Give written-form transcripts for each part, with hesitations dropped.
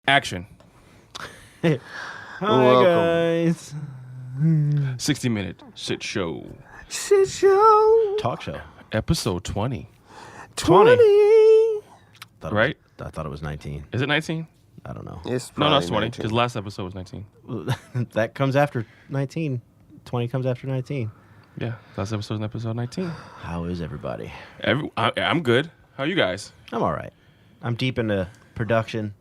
Action. Hi, guys. 60-minute shit show. Shit show. Talk show. Episode 20. 20. Right? I thought it was 19. Is it 19? I don't know. It's No, it's 20. 19. Because last episode was 19. That comes after 19. 20 comes after 19. Yeah, last episode was episode 19. How is everybody? I'm good. How are you guys? I'm all right. I'm deep into production.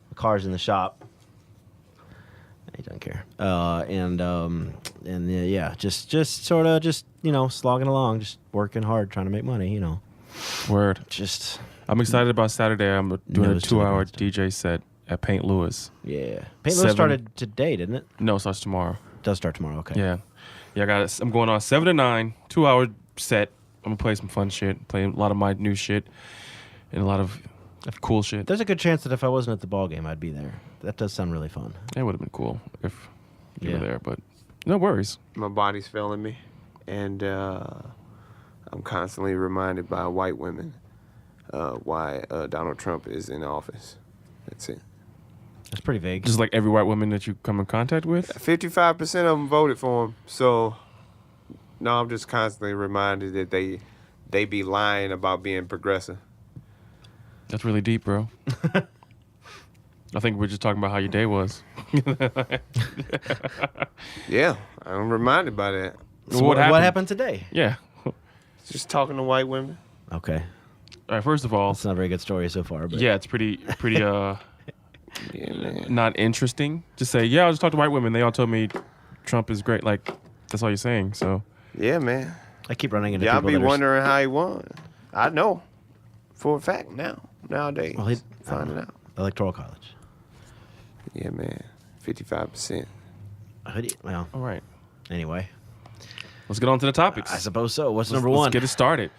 The car's in the shop. He doesn't care. Yeah, just sort of slogging along, just working hard, trying to make money. Word. Just. I'm excited about Saturday. I'm doing a Nose to the 2-hour grindstone. DJ set at Paint Lewis. Yeah. Paint Lewis started today, didn't it? No, it starts tomorrow. It does start tomorrow. Okay. Yeah. I'm going on 7 to 9, 2-hour set. I'm going to play some fun shit, play a lot of my new shit, and a lot of cool shit. There's a good chance that if I wasn't at the ball game, I'd be there. That does sound really fun. It would have been cool if you Yeah. were there, but no worries. My body's failing me, and I'm constantly reminded by white women why Donald Trump is in office. That's it. That's pretty vague. Just like every white woman that you come in contact with. 55% of them voted for him, so no, I'm just constantly reminded that they be lying about being progressive. That's really deep, bro. I think we're just talking about how your day was. Yeah, I'm reminded by that. So what what happened? happened today? Yeah. Just talking to white women. Okay. All right, first of all, That's not a very good story so far. But yeah, it's pretty Yeah, man. not interesting. Just say, yeah, I just talked to white women. They all told me Trump is great. Like, that's all you're saying. So, Yeah, man. I keep running into Y'all people be that are wondering how he won. I know for a fact nowadays. Well, Finding out. Electoral College. Yeah, man. 55%. Well, all right, anyway, let's get on to the topics. I suppose so. What's Let's- number one? Let's get it started.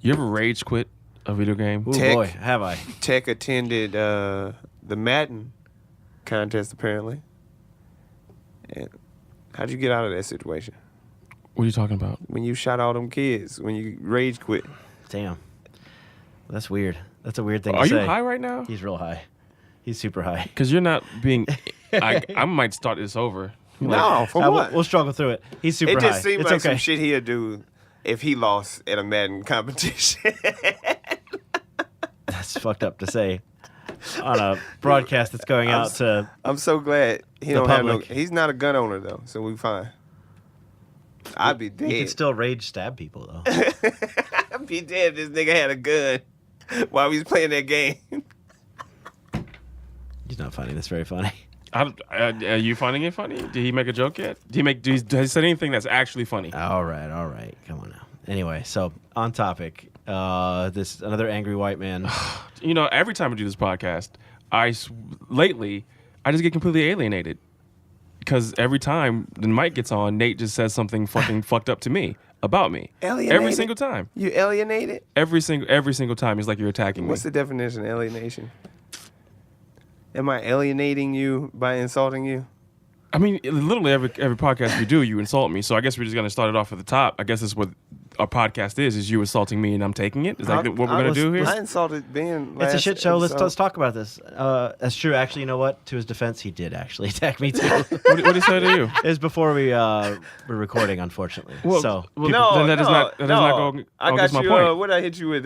You ever rage quit a video game? Ooh, Tech. boy, have I. Tech attended the Madden contest, apparently. And how'd you get out of that situation? What are you talking about? When you shot all them kids, when you rage quit. Damn. That's weird. That's a weird thing Are to you say. high right now? He's real high. He's super high. Because you're not being. I might start this over. No, for what? We'll struggle through it. He's super It high. just seemed It's like okay. some shit he'd do if he lost at a Madden competition. That's fucked up to say on a broadcast that's going out to. I'm so glad he The don't have no. public. He's not a gun owner though, so we fine. I'd be He can dead. still rage stab people though. I'd be dead if this nigga had a gun while we was playing that game. He's not finding this very funny. Are you finding it funny? Did he make a joke yet? Has he said anything that's actually funny? All right. Come on now. Anyway, so on topic, this another angry white man. You know, every time I do this podcast, lately I just get completely alienated because every time the mic gets on, Nate just says something fucking fucked up to me about me. Alienated? Every single time. You alienated? Every single time, he's like, you're attacking me. What's the definition of alienation? Am I alienating you by insulting you? I mean, literally every podcast we do, you insult me. So I guess we're just gonna start it off at the top. I guess that's what our podcast is you insulting me and I'm taking it. Is that what we're gonna do here? I insulted Ben. It's a last shit show. Let's episode. talk about this. That's true. Actually, you know what? To his defense, he did actually attack me too. What did he say to you? It was before we were recording, unfortunately. Well, so No, then that does not go I got against my you. point. What I hit you with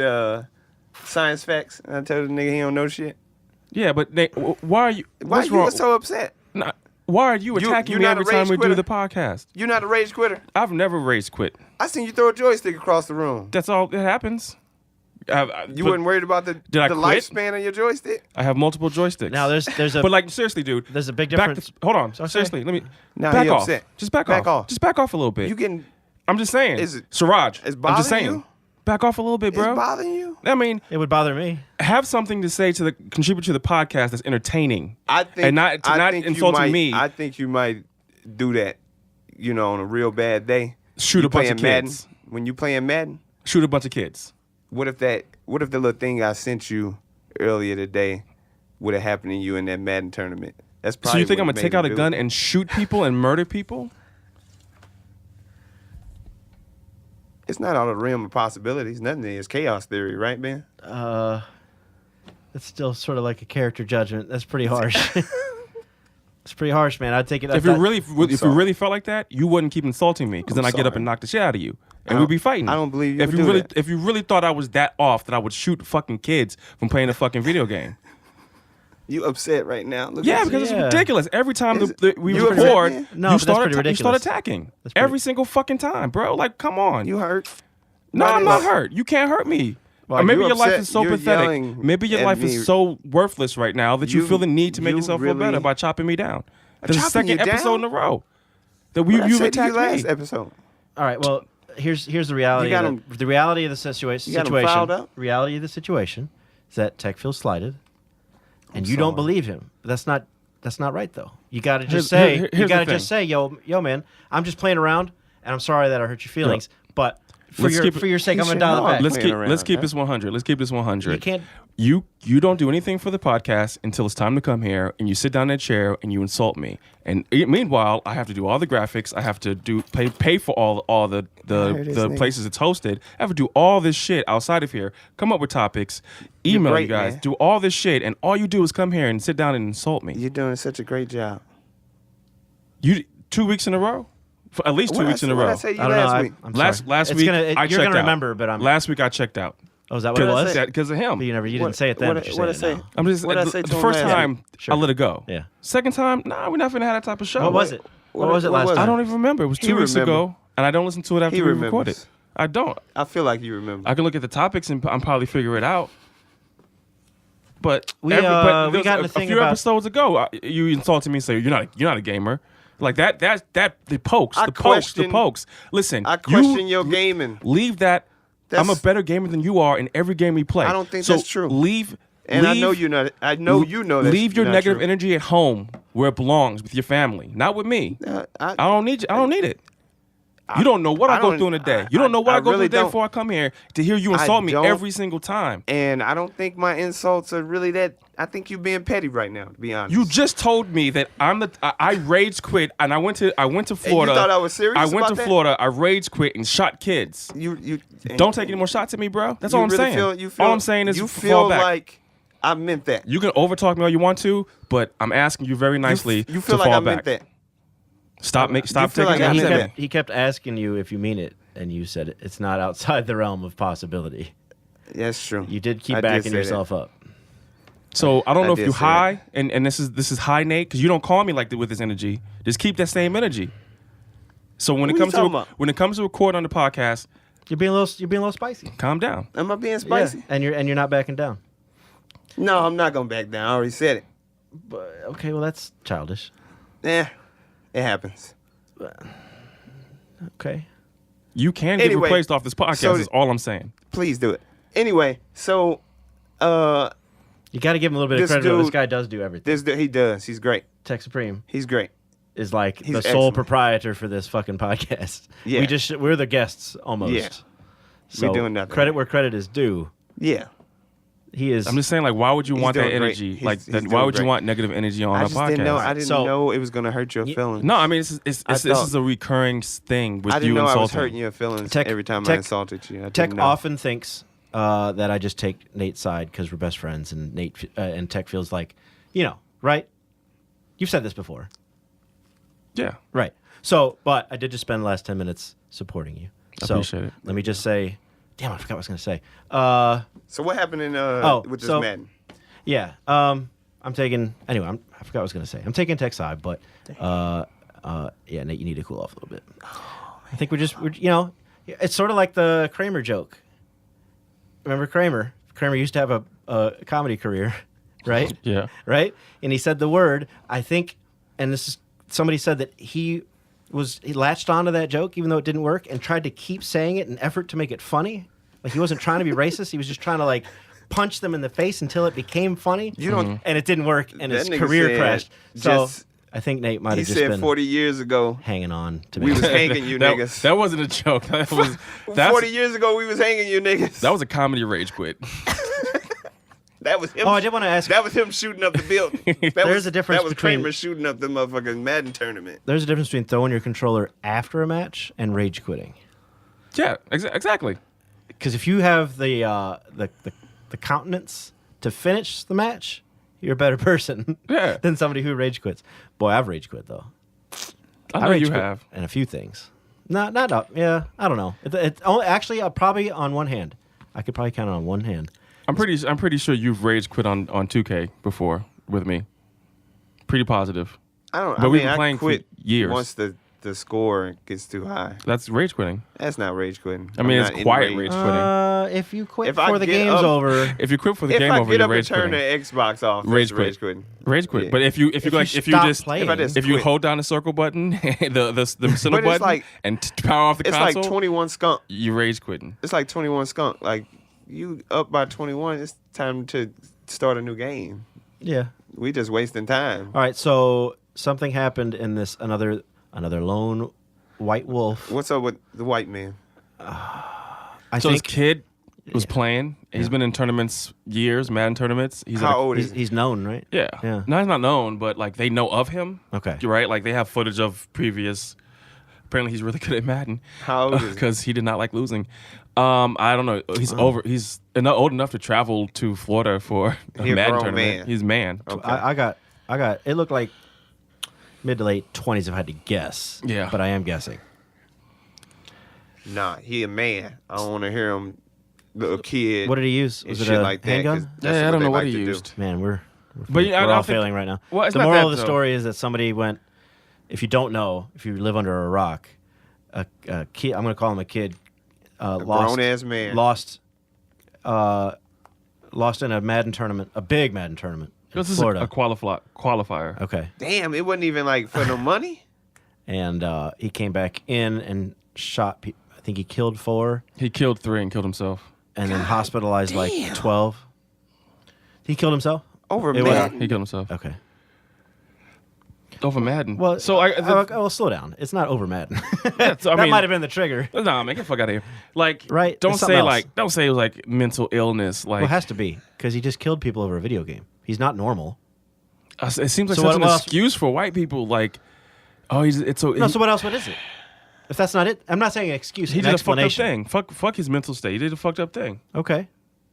science facts, and I told the nigga he don't know shit. Yeah, but Nate, why are you? Why what's you wrong? so upset? Nah, why are you attacking you're me not every a time rage we do quitter? the podcast? You're not a rage quitter. I've never rage quit. I seen you throw a joystick across the room. That's all that happens. You weren't worried about the I quit? lifespan of your joystick? I have multiple joysticks. now there's a but like seriously, dude. there's a big Back difference. hold on. Okay. Seriously, let me Now back he off. upset. Just back Back off. Just back off a little bit. You getting I'm just saying. Is it- Siraj? it's I'm just bothering saying. you? Back off a little bit, it's bro. bothering you? I mean, It would bother me. have something to say to contribute to the podcast that's entertaining. I think And not you insulting might, me. I think you might do that, on a real bad day. Shoot You a bunch of playing Madden, kids. when you playing Madden, Shoot a bunch of kids. what if the little thing I sent you earlier today would have happened to you in that Madden tournament? That's probably So you think what I'm gonna made take him out a do gun it. and shoot people and murder people? It's not out of the realm of possibilities. Nothing is chaos theory, right, Ben? That's still sort of like a character judgment. That's pretty harsh. It's pretty harsh, man. I'd take it. If you really felt like that, you wouldn't keep insulting me because then I get up and knock the shit out of you, and we'd be fighting. I don't believe you. If you really thought I was that off, that I would shoot fucking kids from playing a fucking video game. You upset right now? Because it's ridiculous. Every time we you record, upset, no, you start start attacking every single fucking time, bro. Like, come on. You hurt? No, I'm not hurt. You can't hurt me. Well, maybe your upset, life is so pathetic. Maybe your life is so worthless right now that you feel the need to make yourself feel better by chopping me down. This is the second episode in a row that you attacked me. Last episode. All right. Well, here's the reality. The reality of the situation. Reality of the situation is that Tech feels slighted, and you don't believe him. But that's not right though. You got to just say. You got to just say, yo, man, I'm just playing around, and I'm sorry that I hurt your feelings, but. For your sake, I'm gonna dial it back. Let's keep this 100. Let's keep this 100. You can't. You don't do anything for the podcast until it's time to come here, and you sit down in that chair and you insult me. And meanwhile, I have to do all the graphics. I have to pay for all the places it's hosted. I have to do all this shit outside of here. Come up with topics, email you guys, do all this shit, and all you do is come here and sit down and insult me. You're doing such a great job. You 2 weeks in a row. For at least 2 weeks in a row. I don't know. Last week, I checked out. You're gonna remember, but last week I checked out. Oh, is that what it was? Because of him. But you didn't say it then. What I say? I'm just the first time I let it go. Yeah. Second time, we're not gonna have that type of show. What was it? What was it last time? I don't even remember. It was 2 weeks ago, and I don't listen to it after we record it. I don't. I feel like you remember. I can look at the topics and I'm probably figure it out. But we got the thing a few episodes ago, you insulted me and said you're not a gamer. Like that the pokes. Listen, I question your gaming. Leave that. I'm a better gamer than you are in every game we play. I don't think that's true. I know you know that. Leave your negative energy at home where it belongs with your family, not with me. I don't need you. I don't need it. You don't know what I go through in a day. You don't know what I go through a day before I come here to hear you insult me every single time. And I don't think my insults are really that. I think you're being petty right now, to be honest. You just told me that I rage quit and I went to Florida. And you thought I was serious? I went to Florida. I rage quit and shot kids. You don't take any more shots at me, bro. That's all I'm saying. All I'm saying is you feel like I meant that. You can overtalk me all you want to, but I'm asking you very nicely you feel to like fall I back. meant that. Stop taking like that. He kept asking you if you mean it, and you said it's not outside the realm of possibility. That's true. You did keep backing yourself up. So I don't know if you high, and this is high Nate, because you don't call me like that with this energy. Just keep that same energy. So when it comes to record on the podcast, you're being a little spicy. Calm down. Am I being spicy? Yeah. And you're not backing down. No, I'm not gonna back down. I already said it. But okay, well that's childish. Yeah, it happens. Okay. You can get replaced off this podcast. Is all I'm saying. Please do it. Anyway, so you got to give him a little bit of credit. This guy does do everything. He does. He's great. Tech Supreme. He's great. Is like the sole proprietor for this fucking podcast. Yeah. We're the guests almost. Yeah. So we're doing nothing. Credit where credit is due. Yeah. He is. I'm just saying, like, why would you want that energy? Why would you want negative energy on our podcast? I didn't know it was going to hurt your feelings. No, I mean, this is a recurring thing with you insulting. I didn't know I was hurting your feelings every time I insulted you. Tech often thinks that I just take Nate's side because we're best friends, and Nate and Tech feels like, right? You've said this before. Yeah. Right. So, but I did just spend the last 10 minutes supporting you. I appreciate it. Let me just say, damn, I forgot what I was going to say. So what happened with this Madden? Yeah. I'm taking, anyway, I forgot what I was going to say. I'm taking Tech's side, but yeah, Nate, you need to cool off a little bit. I think we're it's sort of like the Kramer joke. Remember Kramer? Kramer used to have a comedy career, right? Yeah. Right? And he said the word, I think, and this is, somebody said that he latched onto that joke even though it didn't work and tried to keep saying it in an effort to make it funny. Like he wasn't trying to be racist. He was just trying to like punch them in the face until it became funny. And it didn't work and his career crashed. So I think Nate might have just been 40 years ago hanging on to me. We was hanging you niggas. That wasn't a joke. That was 40 years ago we was hanging you niggas. That was a comedy rage quit. That was him. Oh, I did want to ask. That was him shooting up the building. There's a difference. That was Kramer shooting up the motherfucking Madden tournament. There's a difference between throwing your controller after a match and rage quitting. Yeah, exactly. Because if you have the countenance to finish the match, you're a better person than somebody who rage quits. Boy, I've rage quit though. I know rage you quit have. and a few things. Not yeah. I don't know. It only, actually, probably on one hand. I could probably count it on one hand. I'm pretty sure you've rage quit on 2K before with me. Pretty positive. But we've been playing quit for years. Once the score gets too high. That's rage quitting. That's not rage quitting. I mean, it's quiet rage quitting. If you quit before the game's over. If you quit for the game over, you're rage quitting. If I get up and turn the Xbox off, rage quitting. Rage quit. Yeah. But if you hold down the circle button, the center button, like, and power off the console, it's like 21 skunk. You rage quitting. It's like 21 skunk. Like you up by 21, it's time to start a new game. Yeah. We just wasting time. All right, so something happened in this another lone white wolf. What's up with the white man? I So think this kid was playing. He's been in tournaments years, Madden tournaments. How old is he? he's known, right? Yeah. No, he's not known, but like they know of him. Okay. Right? Like they have footage of previous. Apparently, he's really good at Madden. How old is he? Because he did not like losing. I don't know. He's He's old enough to travel to Florida for a He a Madden grown tournament. man. He's man. Okay. I got. It looked like mid to late 20s if I had to guess. Yeah. But I am guessing. Nah, he a man. I don't want to hear him. A kid. What did he use? and Was it shit a like that, 'cause handgun? that's Yeah, I don't they know what like he to do. used. Man, we're But yeah, I all don't think- failing right now. Well, it's the not moral that, of the though. story is that somebody went. If you don't know, if you live under a rock, a kid. I'm going to call him a kid. Lost, grown-ass man. Lost in a Madden tournament, a big Madden tournament in This is Florida. a qualifier. Okay, Damn, it wasn't even like for no money. and he came back in and shot. I think he killed 4, He killed 3 and killed himself. and then hospitalized like 12. He killed himself. Over It was- Madden. He killed himself. Okay. Over Madden. Well, so well, slow down. It's not over Madden. that's- I that mean- might have been the trigger. Nah, man, get the fuck out of here. Like, Right, Don't it's something say else. don't say it was like mental illness. Like, Well, it has to be because he just killed people over a video game. He's not normal. it seems like So such an what else- excuse for white people. Like, it's so. No, so what else? What is it? If that's not it, I'm not saying an excuse. he an did a fucked up explanation. thing. Fuck his mental state. He did a fucked up thing. Okay.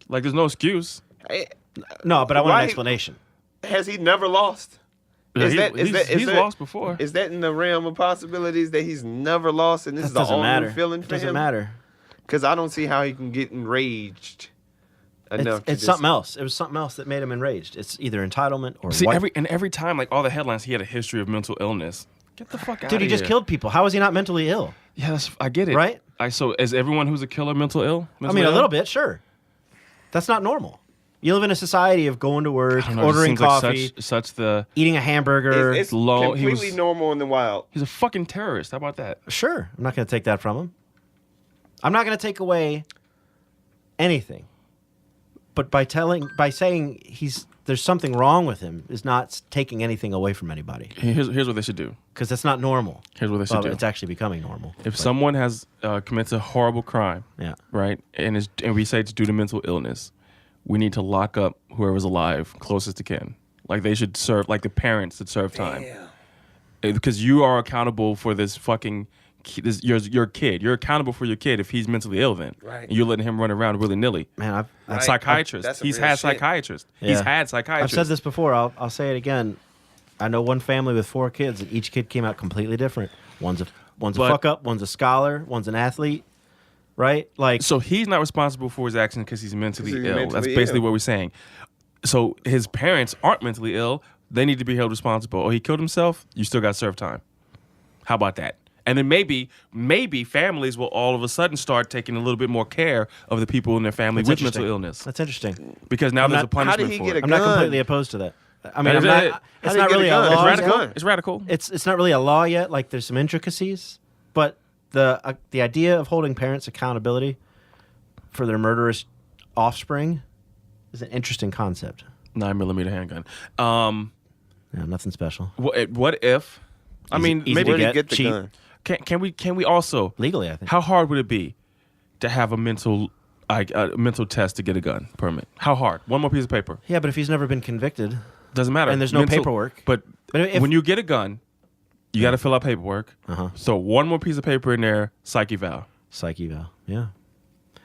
Like, there's no excuse. Hey, No, but I want Why- an explanation. has he never lost? Yeah, Is he's lost before. Is that in the realm of possibilities that he's never lost and this That is the doesn't all matter. new feeling It for doesn't him? matter. Because I don't see how he can get enraged enough. It's something else. It was something else that made him enraged. It's either entitlement or See, white. every time, like all the headlines, he had a history of mental illness. Get the fuck out Dude, of he just here. killed people. How is he not mentally ill? Yeah, I get it. Right? So is everyone who's a killer mental ill? I mean, a little bit, sure. That's not normal. You live in a society of going to work, I don't know, it ordering seems like coffee, such the. eating a hamburger. It's low- he completely was- normal in the wild. He's a fucking terrorist. How about that? Sure. I'm not going to take that from him. I'm not going to take away anything. But by saying there's something wrong with him is not taking anything away from anybody Here's what they should do. because that's not normal. Here's what they should Well, do. it's actually becoming normal. If someone has commits a horrible crime, Yeah. right, and we say it's due to mental illness, we need to lock up whoever's alive closest to kin. Like they should serve, like the parents should serve time, because you are accountable for this fucking. Your kid. You're accountable for your kid if he's mentally ill. Then, Right. And you're letting him run around willy nilly. Man, I've Right. Psychiatrist. That's some He's real had shit. psychiatrists. Yeah. He's had psychiatrists. said this before. I'll say it again. I know one family with 4 kids, and each kid came out completely different. One's a But- fuck up. One's a scholar. One's an athlete. Right? Like So he's not responsible for his actions because he's mentally 'Cause he's ill. mentally That's basically ill. what we're saying. So his parents aren't mentally ill. They need to be held responsible. Oh, he killed himself? You still got to serve time. How about that? And then maybe families will all of a sudden start taking a little bit more care of the people in their family That's with interesting. mental illness. That's interesting. Because now there's a not- punishment how did he for get it. a I'm not gun? completely opposed to that. I mean, It's it's How not did he really get a a gun? law. It's yet. radical. It's radical. It's not really a law yet. Like there's some intricacies, but the idea of holding parents accountability for their murderous offspring is an interesting concept. 9mm handgun. Yeah, nothing special. What if? I mean, easy maybe to Where did he get the cheap. gun? Can we also Legally, I think. How hard would it be to have a mental test to get a gun permit? How hard? One more piece of paper. Yeah, but if he's never been convicted, Doesn't matter. And there's no paperwork. But if- when you get a gun, you got to fill out paperwork. Uh-huh. So one more piece of paper in there, psych eval. psych eval. Yeah.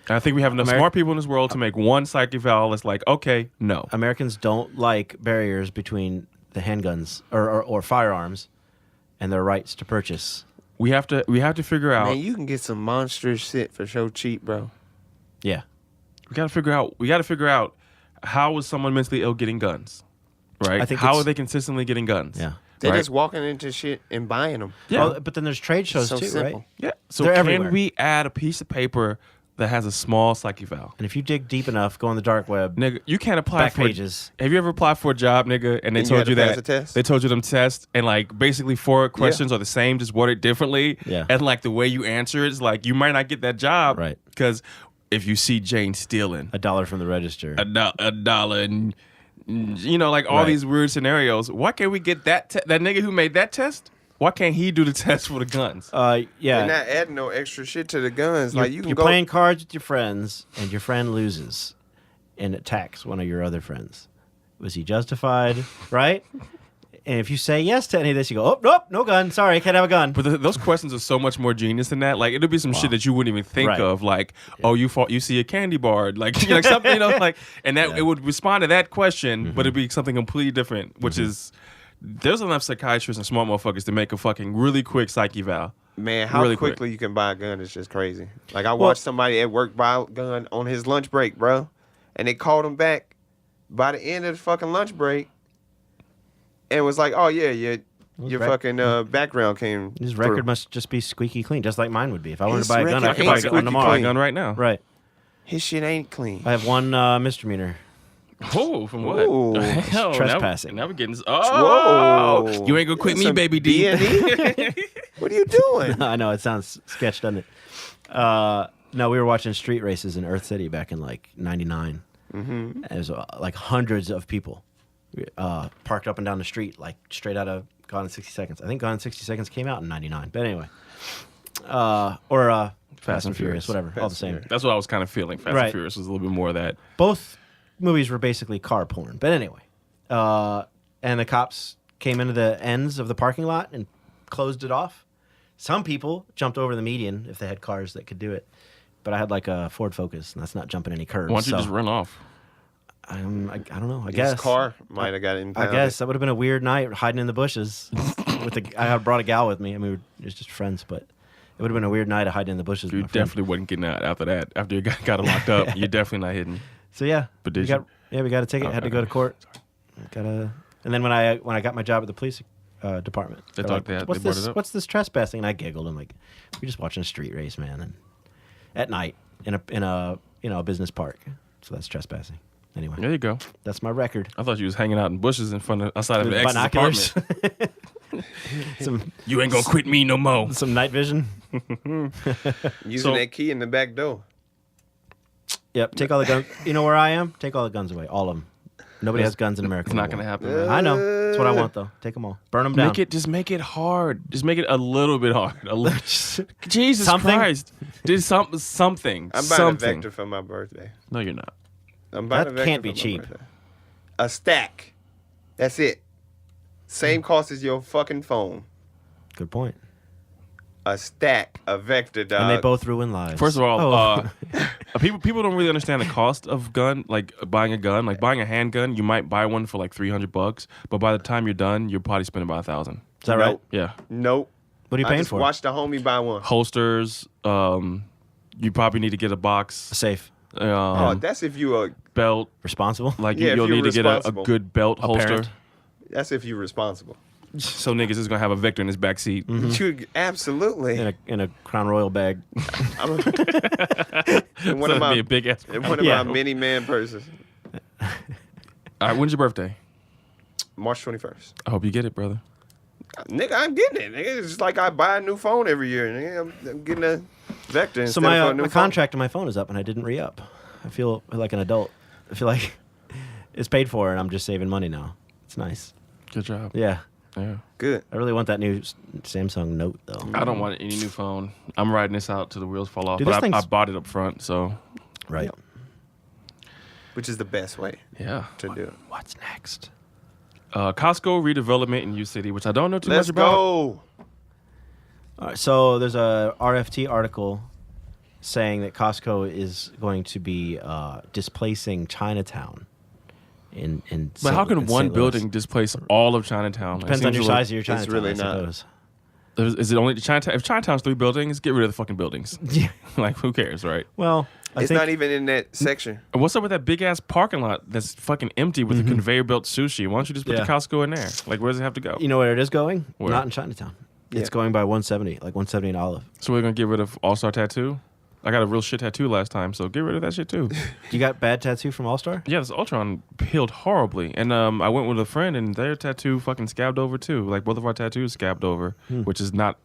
I think we have enough smart people in this world to make one psych eval that's like, okay, no. Americans don't like barriers between the handguns or firearms and their rights to purchase. We have to figure out. Man, you can get some monstrous shit for so cheap, bro. Yeah. We got to figure out how is someone mentally ill getting guns, right? I think how are they consistently getting guns? Yeah. They're right? just walking into shit and buying them. Yeah. Well, but then there's trade shows So too, simple. right? Yeah. So They're can everywhere. we add a piece of paper that has a small psych eval? And if you dig deep enough, go on the dark web, Nigga, you can't apply back for pages. Have you ever applied for a job, nigga, and they And you told had you to pass that a test? they told you them tests and like basically 4 questions are the same, just worded differently. Yeah. And like the way you answer it is like you might not get that job, Right. Because if you see Jane stealing $1 from the register. a dollar and you know like all Right. these weird scenarios, why can't we get that nigga who made that test? Why can't he do the test for the guns? Yeah. They're not adding no extra shit to the guns. Like you can You're go. playing cards with your friends, and your friend loses and attacks one of your other friends. Was he justified? Right? And if you say yes to any of this, you go, oh, nope, no gun. Sorry, can't have a gun. But those questions are so much more genius than that. Like it'll be some shit that you wouldn't even think Right. of. Like, oh, you see a candy bar, like you know, something, you know, like, and that it would respond to that question, but it'd be something completely different. Which is, there's enough psychiatrists and smart motherfuckers to make a fucking really quick psych eval. Man, how Really quick. quickly you can buy a gun is just crazy. Like I watched somebody at work buy a gun on his lunch break, bro, and they called him back by the end of the fucking lunch break, and was like, "Oh yeah, your fucking background came." His through. record must just be squeaky clean, just like mine would be. If I wanted His to buy a gun, I record could ain't buy a gun squeaky tomorrow. Buy a clean. gun right now. Right. His shit ain't clean. I have one misdemeanor. Oh, from what? Ooh. Hell, Trespassing. Now we're getting. Oh, Whoa. you ain't gonna quit me, Some baby D. B&E? What are you doing? I know, it sounds sketch, doesn't it? No, we were watching street races in Earth City back in like '99. Mm-hmm. It was like hundreds of people parked up and down the street, like straight out of Gone in 60 Seconds. I think Gone in 60 Seconds came out in '99. But anyway, or Fast and Furious, whatever, all the same. That's what I was kind of feeling. Fast Right. and Furious was a little bit more of that. Both movies were basically car porn. But anyway, and the cops came into the ends of the parking lot and closed it off. Some people jumped over the median if they had cars that could do it. But I had like a Ford Focus, and that's not jumping any curbs. Why don't you so just run off? I don't know. I guess His car might have got I impounded. guess that would have been a weird night hiding in the bushes. I had brought a gal with me. I mean, it was just friends, but it would have been a weird night of hiding in the bushes. You with my friend. definitely wasn't getting out after that. After you got it locked up, you're definitely not hidden. So yeah, But did we you? got a ticket. Had to go to court. And then when I got my job at the police department, They they're thought like, they what's brought this? it up? What's this trespassing? And I giggled. I'm like, we're just watching a street race, man, and at night in a business park. So that's trespassing. Anyway, There you go. that's my record. I thought you was hanging out in bushes in front of outside of the ex's Binoculars. apartment. some You ain't gonna quit me no more. some night vision. Using So- that key in the back door. Yep. Take all the guns. You know where I am? Take all the guns away. All of them. Nobody has guns in America. It's not anymore. gonna happen. Man. I know. That's what I want, though. Take them all. Burn them down. Just make it hard. Just make it a little bit hard. Jesus Something? Christ. Did something. I'm buying something. a Vector for my birthday. No, you're not. I'm buying That a Vector can't be for my cheap. birthday. A stack. That's it. Same cost as your fucking phone. Good point. A stack, a Vector, dog. And they both ruin lives. First of all, Oh. people don't really understand the cost of gun. Like buying a gun, like buying a handgun, you might buy one for like $300, but by the time you're done, you're probably spending about $1,000. is that right? Nope. Yeah, Nope. What are you I paying just for? watched the homie buy one. holsters. You probably need to get a box. Safe. Oh, that's if you a Belt. Responsible. Like Yeah, if you'll you're need to get a responsible. good belt holster. parent. that's if you're responsible. So niggas is gonna have a Vector in his back seat. You absolutely. in a Crown Royal bag. I'm in So one of that'd be my a big ass. in one of Yeah. my mini man purses. All right, when's your birthday? March 21st. I hope you get it, brother. Nigga, I'm getting it. Nigga, it's just like I buy a new phone every year. Nigga, I'm getting a Vector instead So of a new my phone. contract on my phone is up, and I didn't re-up. I feel like an adult. I feel like it's paid for, and I'm just saving money now. It's nice. Good job. Yeah. Yeah. Good. I really want that new Samsung Note, though. I don't want any new phone. I'm riding this out till the wheels fall off. Dude, but this I thing's- bought it up front, so Right. Yep. Which is the best way yeah. to do it. What's next? Costco redevelopment in U City, which I don't know too Let's much about. go. All right, so there's a RFT article saying that Costco is going to be displacing Chinatown. But how can one building displace all of Chinatown? Depends on your size of your Chinatown, really I not. suppose. Is it only Chinatown? If Chinatown's 3 buildings, get rid of the fucking buildings. Yeah. Like, who cares, right? Well, I It's think not even in that section. And what's up with that big ass parking lot that's fucking empty with the conveyor belt sushi? Why don't you just put the Costco in there? Like, where does it have to go? you know where it is going? Where? Not in Chinatown. Yeah. It's going by 170, like 170 and Olive. So we're gonna get rid of All Star Tattoo. I got a real shit tattoo last time, so get rid of that shit too. You got bad tattoo from All Star? Yeah, this Ultron peeled horribly, and I went with a friend, and their tattoo fucking scabbed over too. Like both of our tattoos scabbed over, which is not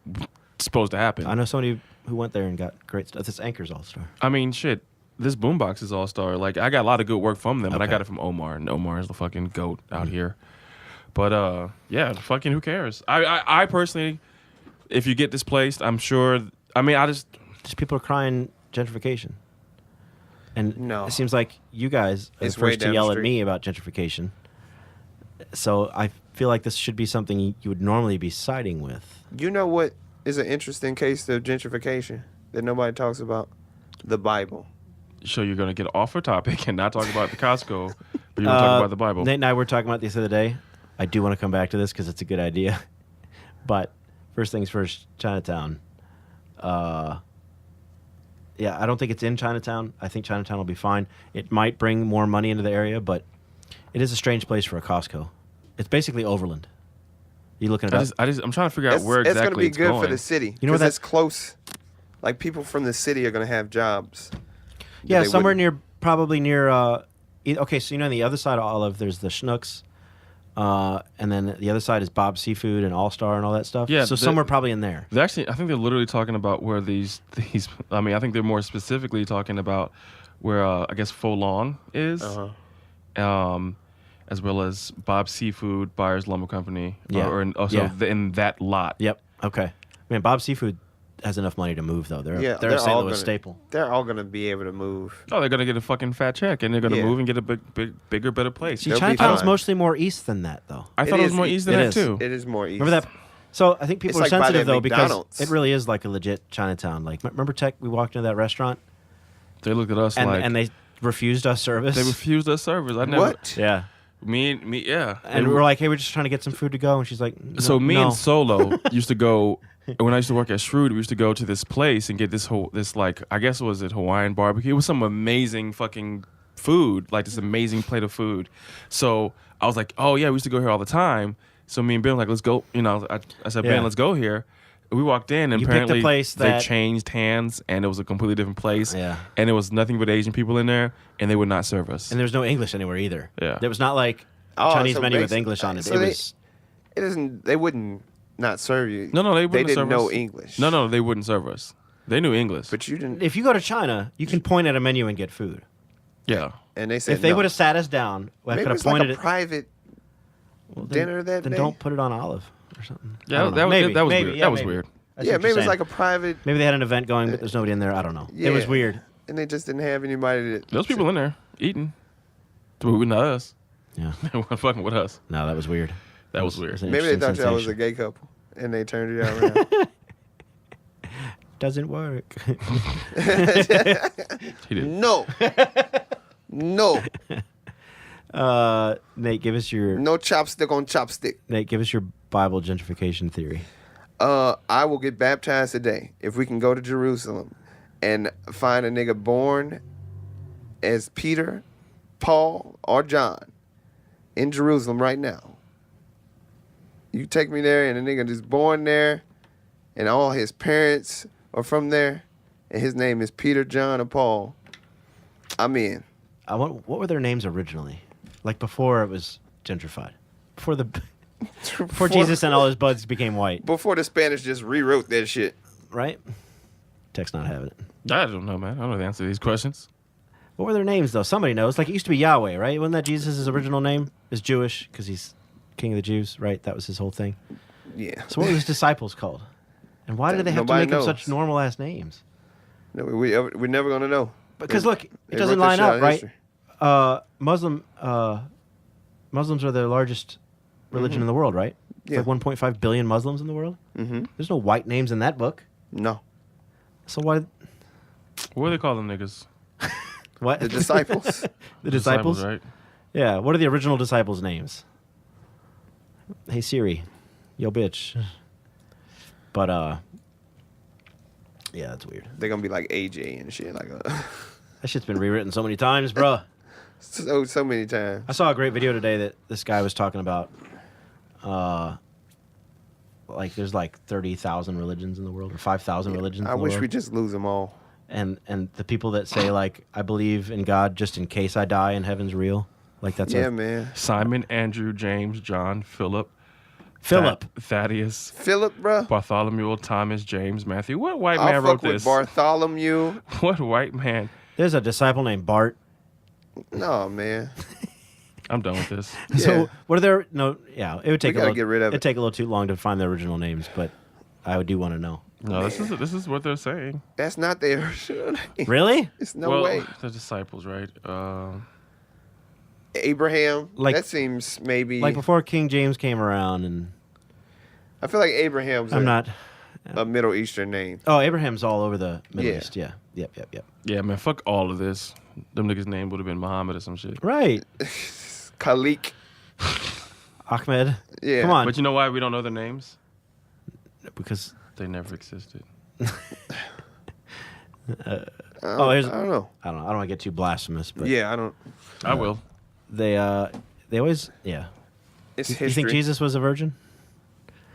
supposed to happen. I know somebody who went there and got great stuff. This Anchor's All Star. I mean, shit. This boombox is All Star. Like I got a lot of good work from them, but I Okay. got it from Omar, and Omar is the fucking goat out here. But yeah, fucking who cares? I personally, if you get displaced, I'm sure. I mean, Just people are crying gentrification. And No. it seems like you guys are It's the way first to down the yell at street. me about gentrification. So I feel like this should be something you would normally be siding with. You know what is an interesting case of gentrification that nobody talks about? The Bible. so you're gonna get off a topic and not talk about the Costco, but you're gonna talk about the Bible. Nate and I were talking about this the other day. I do want to come back to this because it's a good idea. But first things first, Chinatown. Yeah, I don't think it's in Chinatown. I think Chinatown will be fine. It might bring more money into the area, but it is a strange place for a Costco. It's basically Overland. You looking at it? I'm trying to figure out where It's exactly going to be it's good going. for the city. You know where Because that- it's close. Like, people from the city are going to have jobs. Yeah, They somewhere wouldn't- near, probably near. Okay, so you know, on the other side of Olive, there's the Schnucks, and then the other side is Bob's Seafood and All Star and all that stuff. Yeah, so somewhere probably in there. They're actually, I think they're literally talking about where these. I mean, I think they're more specifically talking about where I guess Folong is, as well as Bob's Seafood, Buyers Lumber Company, Yeah. or in, also Yeah. in that lot. Yep. Okay. Man, Bob's Seafood has enough money to move though. They're Yeah, they're a St. all Louis gonna- staple. They're all going to be able to move. Oh, they're gonna get a fucking fat check, and they're gonna Yeah. move and get a bigger, better place. See, They'll be Chinatown's fine. mostly more east than that though. I thought It it was is- more east than it that is. too. It is more east. Remember that? So I think people It's are like by sensitive that though because McDonald's. it really is like a legit Chinatown. Like remember Tech? We walked into that restaurant They looked at us and like and they refused us service. they refused us service. I never. What? Yeah. Me, yeah. And we were like, hey, we're just trying to get some food to go. And she's like, no, So me no. and Solo used to go when I used to work at Shrewd. We used to go to this place and get this like I guess was it Hawaiian barbecue. It was some amazing fucking food, like this amazing plate of food. So I was like, oh yeah, we used to go here all the time. So me and Ben were like, let's go. You know, I said, Yeah. Ben, let's go here. We walked in and You picked a apparently place they that- changed hands and it was a completely different place. Yeah. And there was nothing but Asian people in there and they would not serve us. And there was no English anywhere either. Yeah. There was not like Oh, Chinese so menu with basi- English on it. so It they- was. It isn't. They wouldn't not serve you. No, they wouldn't They didn't serve know us. English. No, they wouldn't serve us. They knew English. But you didn't. If you go to China, you can point at a menu and get food. Yeah. And they said If they no. would have sat us down, I Maybe could have it's like pointed a it. private Well, dinner that then day. don't put it on Olive or something. I Yeah, don't know. that was Maybe, that was maybe, weird. yeah, That was maybe. weird. That's Yeah, what maybe you're it was saying. like a private. Maybe they had an event going, but there's nobody in there. I don't know. It was Yeah. weird. And they just didn't have anybody to. Those people in there eating. But not us. Yeah. They weren't fucking with us. No, that was weird. That was weird. It an Maybe they interesting thought y'all was a sensation. gay couple, and they turned it around. Doesn't work. He did. No. No. Nate, give us your No chopstick on chopstick. Nate, give us your Bible gentrification theory. I will get baptized today if we can go to Jerusalem and find a nigga born as Peter, Paul, or John in Jerusalem right now. You take me there and a nigga just born there and all his parents are from there and his name is Peter, John, or Paul. I'm in. What were their names originally? Like before it was gentrified. Before Jesus and all his buds became white, Before the Spanish just rewrote that shit. right? Tech's not having it. I don't know, man. I don't know the answer to these questions. What were their names though? Somebody knows. Like it used to be Yahweh, right? Wasn't that Jesus' original name? Is Jewish because he's king of the Jews, right? That was his whole thing. Yeah. So what were his disciples called? And why did they have to Nobody make them knows. such normal ass names? No, we're never going to know. Because look, it They doesn't wrote this line shit out up, of right? history. Muslims are the largest religion in the world, right? Yeah. Like 1.5 billion Muslims in the world. Mm-hmm. There's no white names in that book. No. So why? What do they call them niggas? What? The disciples. The disciples? right? Yeah. What are the original disciples' names? Hey Siri, yo bitch. But yeah, that's weird. They're gonna be like AJ and shit. Like That shit's been rewritten so many times, bruh. so many times. I saw a great video today that this guy was talking about. Like there's like 30,000 religions in the world, or 5,000 religions. I in the wish world. we just lose them all. And the people that say like I believe in God just in case I die and heaven's real, like that's man. Simon, Andrew, James, John, Philip, Thaddeus, Philip, bro. Bartholomew, Thomas, James, Matthew. What white I'll man wrote fuck with this? Bartholomew. What white man? There's a disciple named Bart. No, man. I'm done with this. So what are their no? Yeah, it would take gotta get rid of It'd it. take a little too long to find the original names, but I do want to know. No, this is what they're saying. That's not their original name. Really? It's no well, way. the disciples, right? Abraham. Like- That seems maybe. Like before King James came around, and I feel like Abraham's I'm not. a Middle Eastern name. Oh, Abraham's all over the Middle Yeah. East. Yeah. Yep. Yeah, man, fuck all of this. Them niggas' name would have been Muhammad or some shit. Right. Khalik. Ahmed. Yeah. Come on. But you know why we don't know their names? Because They never existed. I here's- don't know. I don't know. I don't want to get too blasphemous, but Yeah, I don't. I will. they always It's You history. think Jesus was a virgin?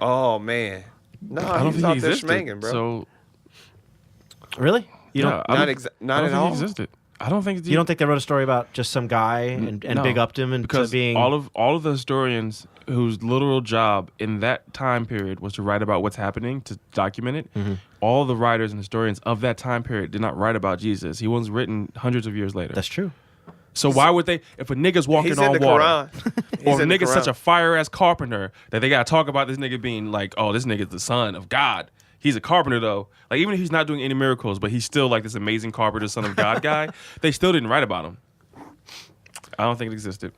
Oh man. No, I don't he's think out he there existed. schmanging, bro. So Really? You yeah, don't? I not don't- not I don't at think all. he existed. I don't think You don't think they wrote a story about just some guy and No, big upped him into because being all of the historians whose literal job in that time period was to write about what's happening, to document it. Mm-hmm. All the writers and historians of that time period did not write about Jesus. He was written hundreds of years later. That's true. So why would they? If a nigga's walking He's in on the water, Quran. or if a in the nigga's such a Quran. fire ass carpenter that they gotta talk about this nigga being like, oh, this nigga's the son of God. He's a carpenter though. Like even if he's not doing any miracles, but he's still like this amazing carpenter, son of God guy. They still didn't write about him. I don't think it existed.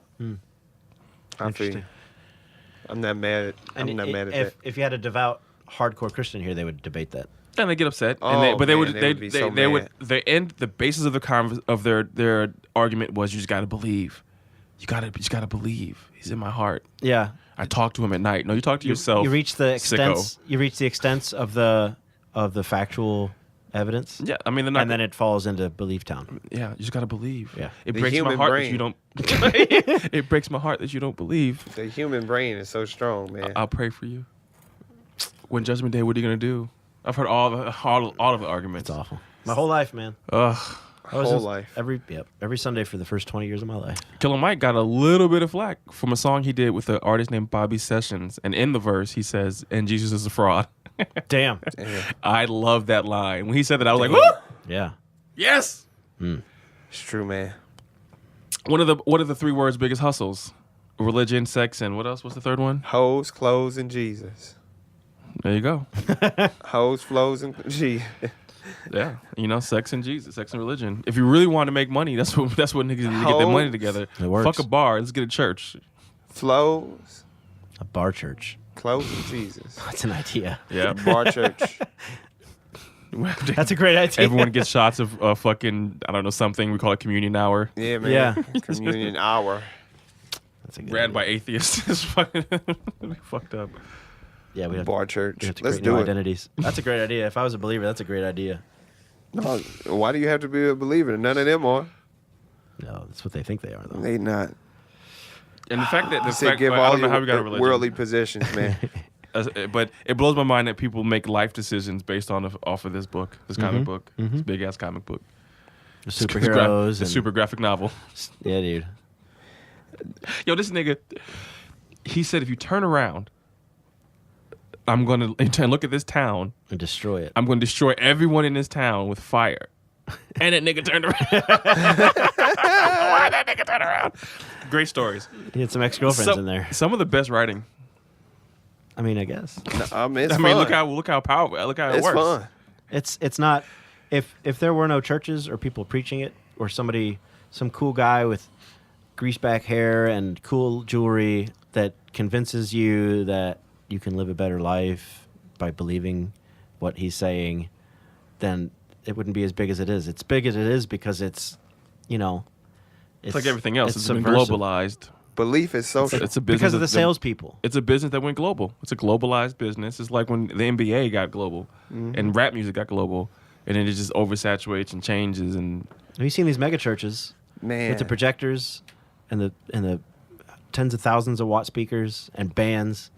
I feel you. I'm not mad at. I'm not mad at that. If you had a devout, hardcore Christian here, they would debate that. And they get upset, Oh, and but they man, would they would be so they would mad. the end the basis of their argument was you just gotta believe, you gotta believe. He's in my heart. Yeah. I talk to him at night. No, you talk to yourself. You reach the sicko. extents. You reach the extents of the factual evidence. Yeah, I mean they're not. And then it falls into belief town. yeah, you just gotta believe. Yeah. it The breaks my human heart brain. that you don't. It breaks my heart that you don't believe. The human brain is so strong, man. I'll pray for you. When Judgment Day, what are you gonna do? I've heard all of the arguments. It's awful. My whole life, man. Ugh. I was Whole just- life. Every Sunday for the first 20 years of my life. Killer Mike got a little bit of flack from a song he did with an artist named Bobby Sessions, and in the verse he says, "And Jesus is a fraud." Damn. I love that line. When he said that, I was like, Damn. "Woo! Yeah. Yes!" It's true, man. What are the three words' biggest hustles? Religion, sex, and what else? What's the third one? Hoes, clothes, and Jesus. There you go. Hoes, flows, and Jesus. Yeah, sex and Jesus, sex and religion. If you really want to make money, that's what niggas need to get their money together. It works. Fuck a bar. Let's get a church. Flows, A bar church. clothes, and Jesus. That's an idea. Yeah. Bar church. That's a great idea. Everyone gets shots of fucking, I don't know, something. We call it communion hour. Yeah, man. Yeah. Communion hour. That's a good Ran idea. by atheists. It's fucking fucked up. Yeah, we have, Bar church. we have to Let's create new do it. identities. That's a great idea. If I was a believer, that's a great idea. No, why do you have to be a believer? None of them are. No, that's what they think they are, though. They not. And the fact that They say give I all don't know your how we got a religion, worldly possessions, man. but it blows my mind that people make life decisions based off of this book, this comic book, this big ass comic book, The superheroes. the and, super graphic novel. Yeah, dude. Yo, this nigga, he said if you turn around, I'm gonna look at this town. And destroy it. I'm gonna destroy everyone in this town with fire. And that nigga turned around. Why that nigga turn around? Great stories. He had some ex-girlfriends in there. Some of the best writing. I mean, I guess. It's I mean, fun. look how powerful. Look how it It's works. fun. It's not if there were no churches or people preaching it or some cool guy with greaseback hair and cool jewelry that convinces you that you can live a better life by believing what he's saying, then it wouldn't be as big as it is. It's big as it is because it's, It's like everything else. It's been subversive. globalized. Belief is social. It's a business Because of the salespeople. It's a business that went global. It's a globalized business. It's like when the NBA got global and rap music got global, and then it just oversaturates and changes. And Have you seen these mega churches? Man. With the projectors and the tens of thousands of watt speakers and bands.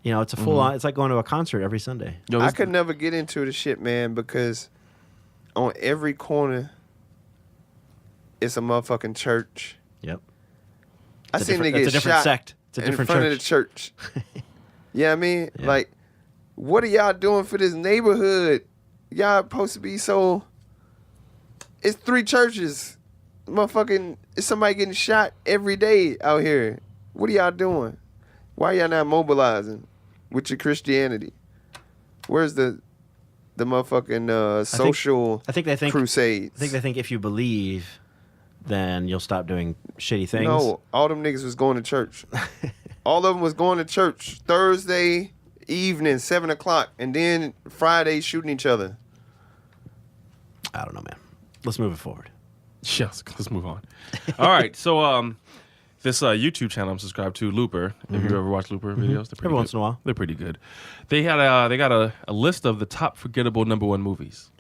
It's a full on. It's like going to a concert every Sunday. Yo, I this- could never get into the shit, man, because on every corner, it's a motherfucking church. Yep. I It's seen a niggas different shot sect. It's a in different front of the church. Yeah, I mean, like, what are y'all doing for this neighborhood? Y'all supposed to be so. It's 3 churches. Motherfucking, is somebody getting shot every day out here? What are y'all doing? Why y'all not mobilizing with your Christianity? Where's the motherfucking social I think they think crusades? I think they think if you believe, then you'll stop doing shitty things. No, all them niggas was going to church. All of them was going to church Thursday evening, 7 o'clock, and then Friday shooting each other. I don't know, man. Let's move it forward. Yes, let's move on. All right, so this YouTube channel I'm subscribed to, Looper. Have you ever watched Looper videos? They're pretty Every good. once in a while. They're pretty good. They got a list of the top forgettable #1 movies,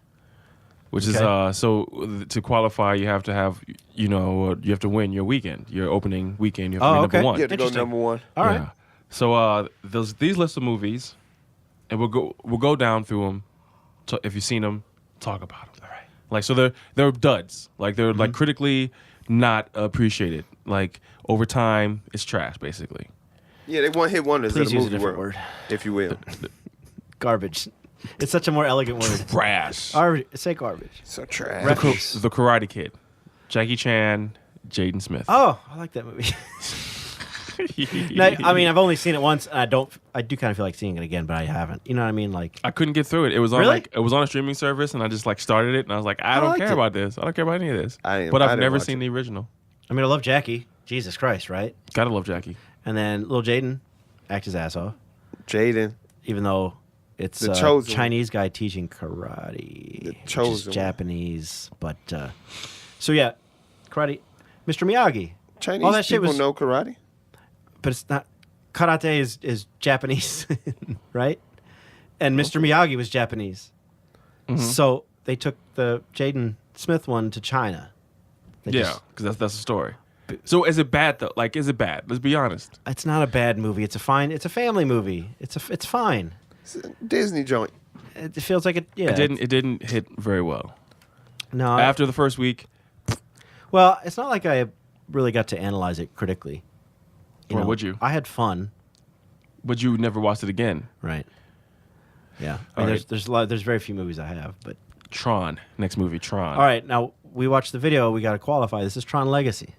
which is so to qualify you have to have you have to win your weekend, your opening weekend. You have to be #1. You have to go number 1. All right. Yeah. So these lists of movies, and we'll go down through them. If you've seen them, talk about them. All right. Like so they're duds. Like they're like critically not appreciated. Like over time, it's trash basically. Yeah, they one hit wonders Please of the use a movie different world, word. if you will. Garbage. It's such a more elegant word. Trash. Say garbage. So trash. Refuse. The Karate Kid, Jackie Chan, Jaden Smith. Oh, I like that movie. No, I mean, I've only seen it once, and I do kind of feel like seeing it again, but I haven't. You know what I mean? Like, I couldn't get through it. It was on Really? it was on a streaming service, and I just like started it, and I was like, I don't liked care it. about this. I don't care about any of this. I But I've didn't never watch seen it. the original. I mean, I love Jackie. Jesus Christ, right? Gotta love Jackie. And then little Jaden act his ass off, Jaden. even though it's The a chosen one. Chinese guy teaching karate, The which is chosen one. Japanese. But so yeah, karate. Mr. Miyagi. Chinese All that shit people was, know karate. but it's not. Karate is Japanese, right? And Mr. Miyagi was Japanese. So they took the Jaden Smith one to China. They Yeah, just- because that's the story. So is it bad though? Like, is it bad? Let's be honest. It's not a bad movie. It's a family movie. It's fine. It's a Disney joint. It feels like it. Yeah. It didn't hit very well. No. After the first week, Well, it's not like I really got to analyze it critically. Or would you? I had fun. but you never watched it again. Right. Yeah. I All mean, right. there's very few movies I have, but Tron, next movie, Tron. all right. Now we watched the video. We got to qualify. This is Tron Legacy.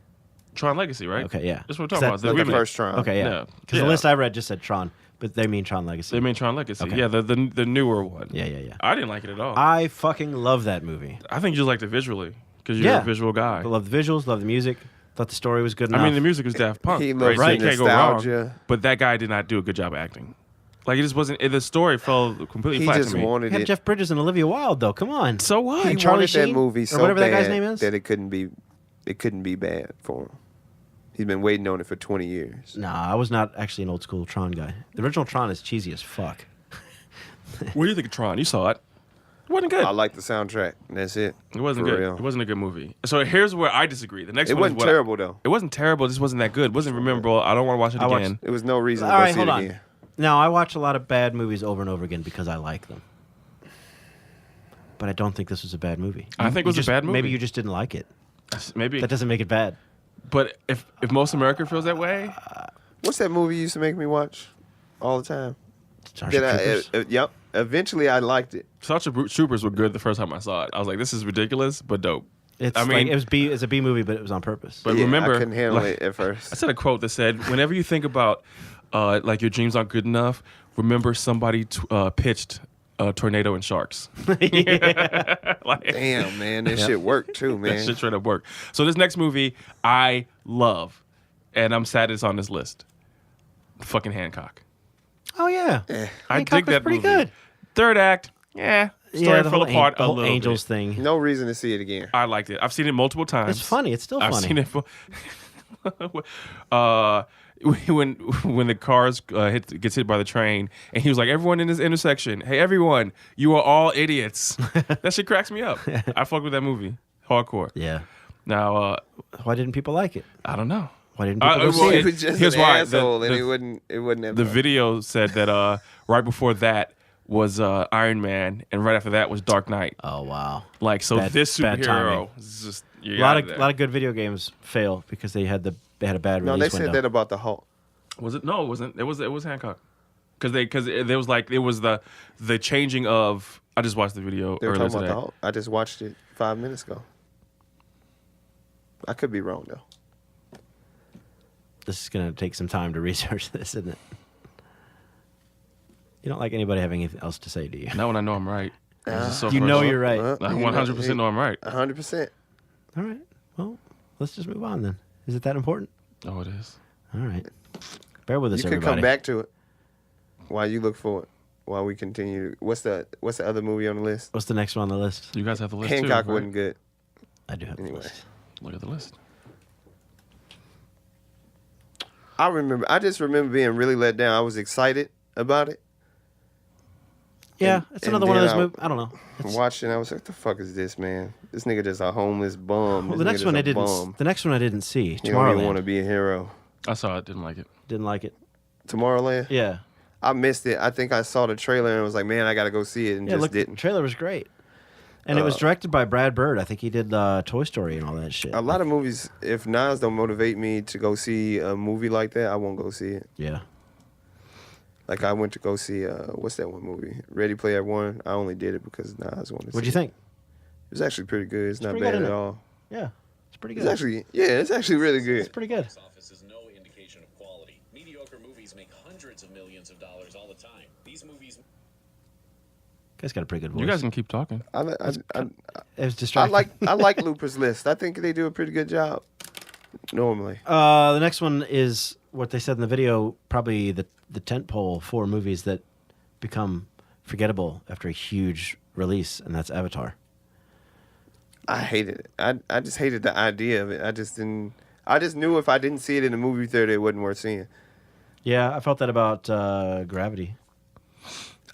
Tron Legacy, right? Okay. Yeah. That's what we're Is talking that about. The Like the remake. first Tron. Okay. Yeah. Yeah. Because Yeah. the list I read just said Tron, but they mean Tron Legacy. They made Tron Legacy. Okay. Yeah, the newer one. Yeah. Yeah. Yeah. I didn't like it at all. I fucking love that movie. I think you just liked it visually because you're Yeah. a visual guy. I love the visuals. Love the music. Thought the story was good enough. I mean, the music was Daft Punk. He right? loves So the you can't go wrong. nostalgia. But that guy did not do a good job acting. Like, it just wasn't. The story fell completely He flat just to me. wanted had it. Jeff Bridges and Olivia Wilde, though. Come on. So what? He And Charlie wanted that Sheen, movie or so whatever that bad guy's name is? that it couldn't be bad for him. He's been waiting on it for 20 years. Nah, I was not actually an old school Tron guy. The original Tron is cheesy as fuck. What do you think of Tron? You saw it. It wasn't good. I like the soundtrack. And that's it. It wasn't For good. real. It wasn't a good movie. So here's where I disagree. The next It one wasn't is what terrible though. It wasn't terrible. It just wasn't that good. It wasn't memorable. I don't want to watch it I watched- again. There was no reason to All go right, see hold it on. again. Now, I watch a lot of bad movies over and over again because I like them. But I don't think this was a bad movie. I think it was a bad movie. Maybe you just didn't like it. Maybe. That doesn't make it bad. But if most America feels that way, What's that movie you used to make me watch all the time? Starship Troopers. Yep. Eventually, I liked it. Starship Troopers were good the first time I saw it. I was like, this is ridiculous, but dope. It's I like, mean- it's a B movie, but it was on purpose. But Yeah, remember, I couldn't handle like- it at I first. said a quote that said, whenever you think about like your dreams aren't good enough, remember somebody pitched Tornado and Sharks. Like, Damn, man, that shit worked too, that man. shit straight up worked. So this next movie, I love, and I'm sad it's on this list. Fucking Hancock. Oh, yeah. Eh. I Hancock dig was that pretty movie. good. Third act, yeah. Story the fell whole apart the a whole little Angels bit. thing. No reason to see it again. I liked it. I've seen it multiple times. It's funny. It's still I've funny. seen it. When the cars gets hit by the train, and he was like, "Everyone in this intersection, hey everyone, you are all idiots." That shit cracks me up. I fuck with that movie hardcore. Yeah. Now, Why didn't people like it? I don't know. Why didn't people go well, see He it? was just Here's an why. asshole, and it wouldn't have The done. video said that right before that was Iron Man, and right after that was Dark Knight. Oh wow. Like, so Bad- this bad timing. superhero is just A lot of good video games fail because they had a bad No, release they window. said that about the Hulk. Was it? No, it wasn't. It was Hancock. Because there was like it was the changing of. I just watched the video They were earlier talking today. about the Hulk. I just watched it 5 minutes ago. I could be wrong though. This is going to take some time to research this, isn't it? You don't like anybody having anything else to say, do you? Not when I know I'm right. This is so You know frustrating. you're right. Well, I you 100% know I'm right. 100%. All right. Well, let's just move on then. Is it that important? Oh, it is. All right. Bear with us, You can everybody. come back to it while you look for it. While we continue. What's the other movie on the list? What's the next one on the list? You guys have the list Hancock too. wasn't good. I do have Anyway. the list. Look at the list. I just remember being really let down. I was excited about it. Yeah, And- it's and another one of then those I- movies. I don't know. It's- Watching, I was like, "The fuck is this, man? This nigga just a homeless bum. well, This the next nigga one I just a didn't. bum. The next one I didn't see. He don't even want Tomorrowland. to be a hero. I saw it. Didn't like it. Didn't like it. Tomorrowland. Yeah. I missed it. I think I saw the trailer and was like, man, I gotta go see it, and Yeah. just Look, the didn't. trailer was great, and it was directed by Brad Bird. I think he did Toy Story and all that shit. A lot of movies, if Nas don't motivate me to go see a movie like that, I won't go see it. Yeah. Like I went to go see what's that one movie? Ready Player One. I only did it because Nas wanted to. What'd you see it. think? It was actually pretty good. It's not pretty bad good, at isn't it? all. Yeah. It's pretty It's good. actually it's actually really good. It's pretty good. Box office is no indication of quality. Mediocre movies make hundreds of millions of dollars all the time. These movies. Guy's got a pretty good voice. You guys can keep talking. It was I distracting. like Looper's List. I think they do a pretty good job. Normally, The next one is what they said in the video. Probably the tentpole for movies that become forgettable after a huge release, and that's Avatar. I hated it. I just hated the idea of it. I just didn't. I just knew if I didn't see it in the movie theater, it wasn't worth seeing. Yeah, I felt that about Gravity.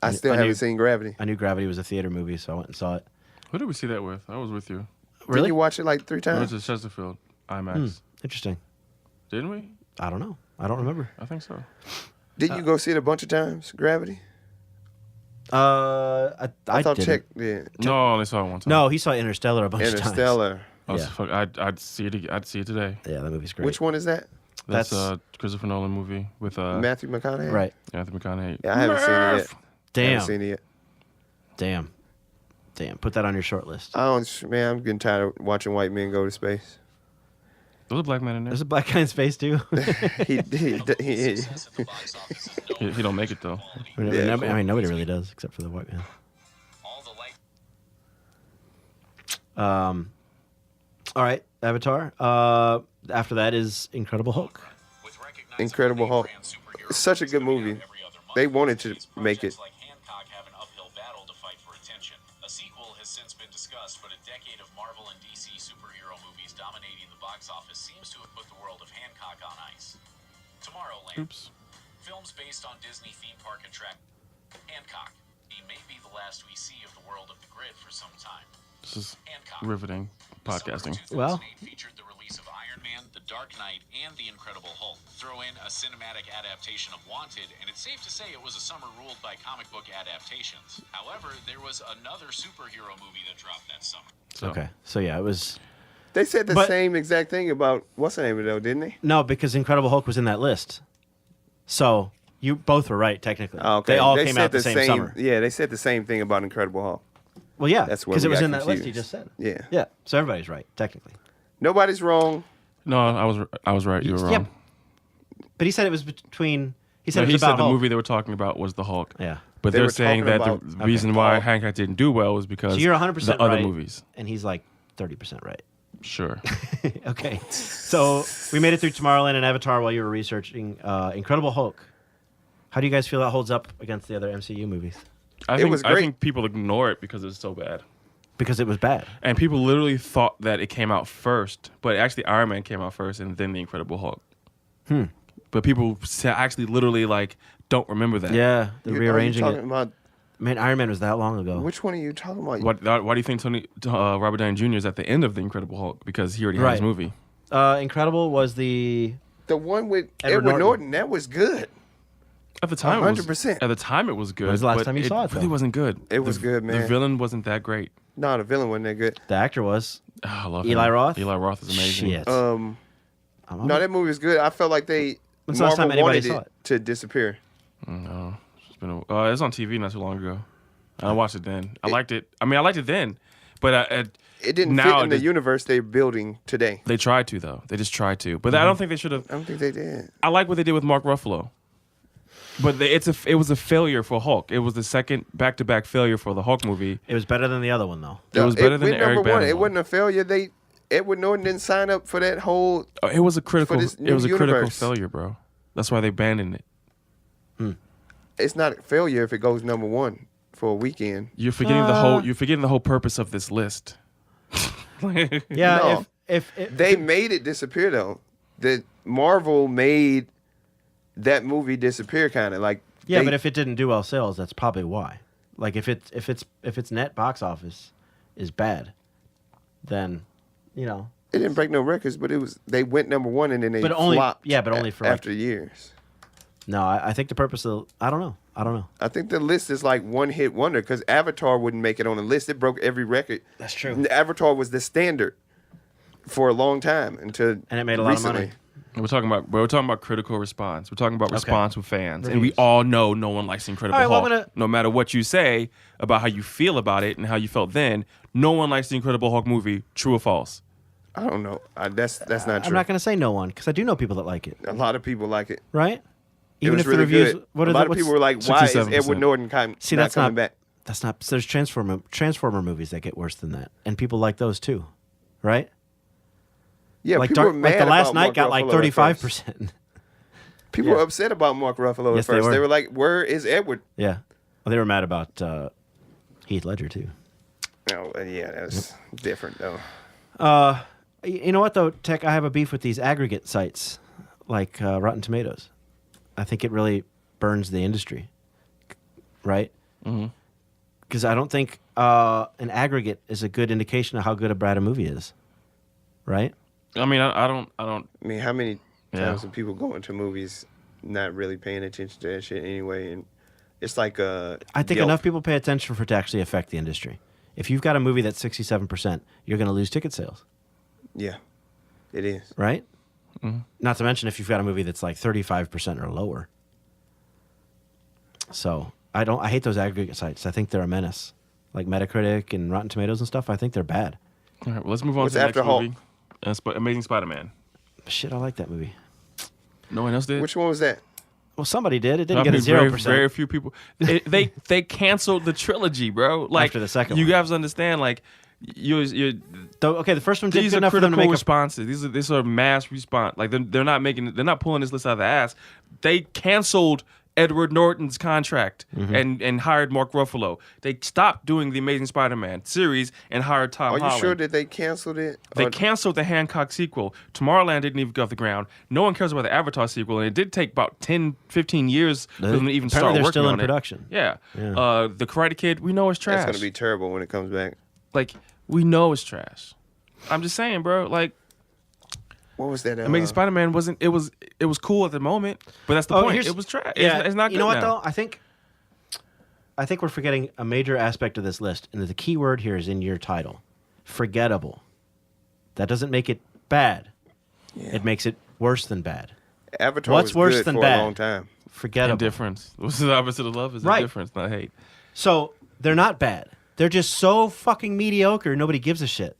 I still I haven't knew- seen Gravity. I knew Gravity was a theater movie, so I went and saw it. Who did we see that with? I was with you. Didn't you watch it like 3 We times? went to Chesterfield IMAX. Interesting. Didn't we? I don't know. I don't remember. I think so. Didn't you go see it a bunch of times? Gravity. I thought didn't. Check. Yeah. No, I only saw it one time. No, he saw Interstellar a bunch of times. Interstellar. I was Yeah. fuck, I'd see it. I'd see it today. Yeah, that movie's great. Which one is that? That's That's- Christopher Nolan movie with Matthew McConaughey. Right. Anthony McConaughey. Yeah, I haven't seen it yet. I Damn. haven't seen it yet. Damn. Put that on your short list. I don't. Man, I'm getting tired of watching white men go to space. There's a black man in there. There's a black guy in space too. he Success at the box office is no He don't make it though. Yeah, I mean, nobody really does except for the white man. all the light. All right, Avatar. After that is Incredible Hulk. With recognizable Incredible Hulk. name-brand superheroes It's such a good coming out movie. every other month, They wanted to these make it. projects like Hancock have an uphill battle to fight for attention. A sequel has since been discussed, but a decade of Marvel and DC superhero movies dominating the box office seems to have put the world of Hancock on ice. Tomorrowland. Oops. Films based on Disney theme park attract Hancock. He may be the last we see of the world of the grid for some time. This is Hancock. riveting podcasting. Summer 2008 Well. featured the release of Iron Man, The Dark Knight, and The Incredible Hulk. Throw in a cinematic adaptation of Wanted, and it's safe to say it was a summer ruled by comic book adaptations. However, there was another superhero movie that dropped that summer. So, Okay, so yeah, it was They said the But- same exact thing about what's the name of it though, didn't they? no because Incredible Hulk was in that list. So you both were right technically. Oh, okay. They all They came said out the same summer. Yeah, they said the same thing about Incredible Hulk. Well, yeah, That's where because we it was got in that list you confused. just said. Yeah. Yeah, so everybody's right technically. Nobody's wrong. No, I was right. You were wrong. Yeah, but he said it was between. He said No, it he was said about the Hulk. movie they were talking about was the Hulk. Yeah, But They they're were saying talking that about- the reason why Hulk. Hancock didn't do well was because so you're 100% the other right, movies. and he's like 30% right. Sure. Okay, so we made it through Tomorrowland and Avatar while you were researching Incredible Hulk. How do you guys feel that holds up against the other MCU movies? It was great. I think people ignore it because it's so bad. Because it was bad. And people literally thought that it came out first, but actually Iron Man came out first and then The Incredible Hulk. But people actually literally like don't remember that. Yeah, they're rearranging are you it. talking about, Man, Iron Man was that long ago. which one are you talking about? Why do you think Robert Downey Jr. is at the end of The Incredible Hulk? Because he already had his Right. movie. Incredible was the... The one with Edward Norton, that was good. At the time, 100%. At the time, it was good. When was the last but time you saw it, really though? wasn't good. It was good, man. The villain wasn't that great. No, the villain wasn't that good. The actor was... Oh, I love Eli him. Roth? Eli Roth is amazing. Shit. No, that movie was good. I felt like When's the last time Marvel anybody wanted saw it? to disappear. No, it's been. It was on TV not too long ago. I watched it then. I liked it. I mean, I liked it then, but It didn't now fit in the universe they're building today. They tried to though. They just tried to, but I don't think they should have. I don't think they did. I like what they did with Mark Ruffalo, but it was a failure for Hulk. It was the second back-to-back failure for the Hulk movie. It was better than the other one, though. It was better than went Eric number one. Bana It one. wasn't a failure. Edward Norton didn't sign up for that whole. It was a critical. this It was a new critical universe. failure, bro. That's why they abandoned it. It's not a failure if it goes number one for a weekend. You're forgetting the whole. You're forgetting the whole purpose of this list. Yeah, No. if They made it disappear though. The Marvel made that movie disappear, kind of like. Yeah, but if it didn't do well sales, that's probably why. Like if its net box office is bad, then it didn't break no records, but they went number one and then they But only- flopped. yeah, but only for, like- after years. no, I think the purpose of I don't know. I think the list is like one hit wonder because Avatar wouldn't make it on the list. It broke every record. That's true. Avatar was the standard for a long time until And it made a lot of recently. money. We're talking about critical response. We're talking about response with fans, and we Reviews. all know no one likes Incredible All right, well, Hulk. I'm gonna- No matter what you say about how you feel about it and how you felt then, no one likes the Incredible Hulk movie. True or false? I don't know. That's not true. I'm not going to say no one because I do know people that like it, A lot of people like it. right? It was really good. A lot of people were like, "Why is 67%. Edward Norton See, not that's coming not back?" That's not. There's Transformer movies that get worse than that, and people like those too, right? Yeah, Like people were mad the Last about Night Mark got like Ruffalo at first. 35%. People were upset about Mark Ruffalo Yes, at they first. were. They were like, "Where is Edward?" Yeah. Well, they were mad about Heath Ledger too. Oh, yeah, that's different though. You know what though, Tech? I have a beef with these aggregate sites like Rotten Tomatoes. I think it really burns the industry, right? Because I don't think an aggregate is a good indication of how good a Brad movie is, right? I mean, I don't. I mean, how many Yeah. times do people go into movies not really paying attention to that shit anyway? And it's like I think guilt. enough people pay attention for it to actually affect the industry. If you've got a movie that's 67%, you're going to lose ticket sales, Yeah, it is. right? Not to mention if you've got a movie that's like 35% or lower. So I hate those aggregate sites. I think they're a menace. Like Metacritic and Rotten Tomatoes and stuff, I think they're bad. All right, well, let's move on What's to the after next Hulk? movie. Amazing Spider-Man. Shit, I like that movie. No one else did. Which one was that? Well, somebody did. It didn't I get a mean, very, 0%. very few people. They canceled the trilogy, bro. Like After the second you one. guys understand. Like you Okay, the first one did these good are enough for them to critical make responses. These are mass response. Like they're not pulling this list out of the ass. They canceled Edward Norton's contract and hired Mark Ruffalo. They stopped doing the Amazing Spider-Man series and hired Tom Are you Holland. sure that they canceled it? They Or- canceled the Hancock sequel. Tomorrowland didn't even go off the ground. No one cares about the Avatar sequel, and it did take about 10, 15 years for them to even Apparently start they're working still on in it. production. Yeah. Yeah. The Karate Kid, we know it's trash. That's gonna be terrible when it comes back. Like, we know it's trash. I'm just saying, bro. Like, What was that? Amazing Spider-Man wasn't. It was cool at the moment, but that's the point. It was trash. Yeah, It's not good you know what now. though? I think we're forgetting a major aspect of this list, and the key word here is in your title: forgettable. That doesn't make it bad. Yeah. It makes it worse than bad. Avatar What's was worse good than for bad? a long time. Forgettable. Indifference. What's the opposite of love? Is Right. indifference, not hate. So they're not bad. They're just so fucking mediocre. Nobody gives a shit.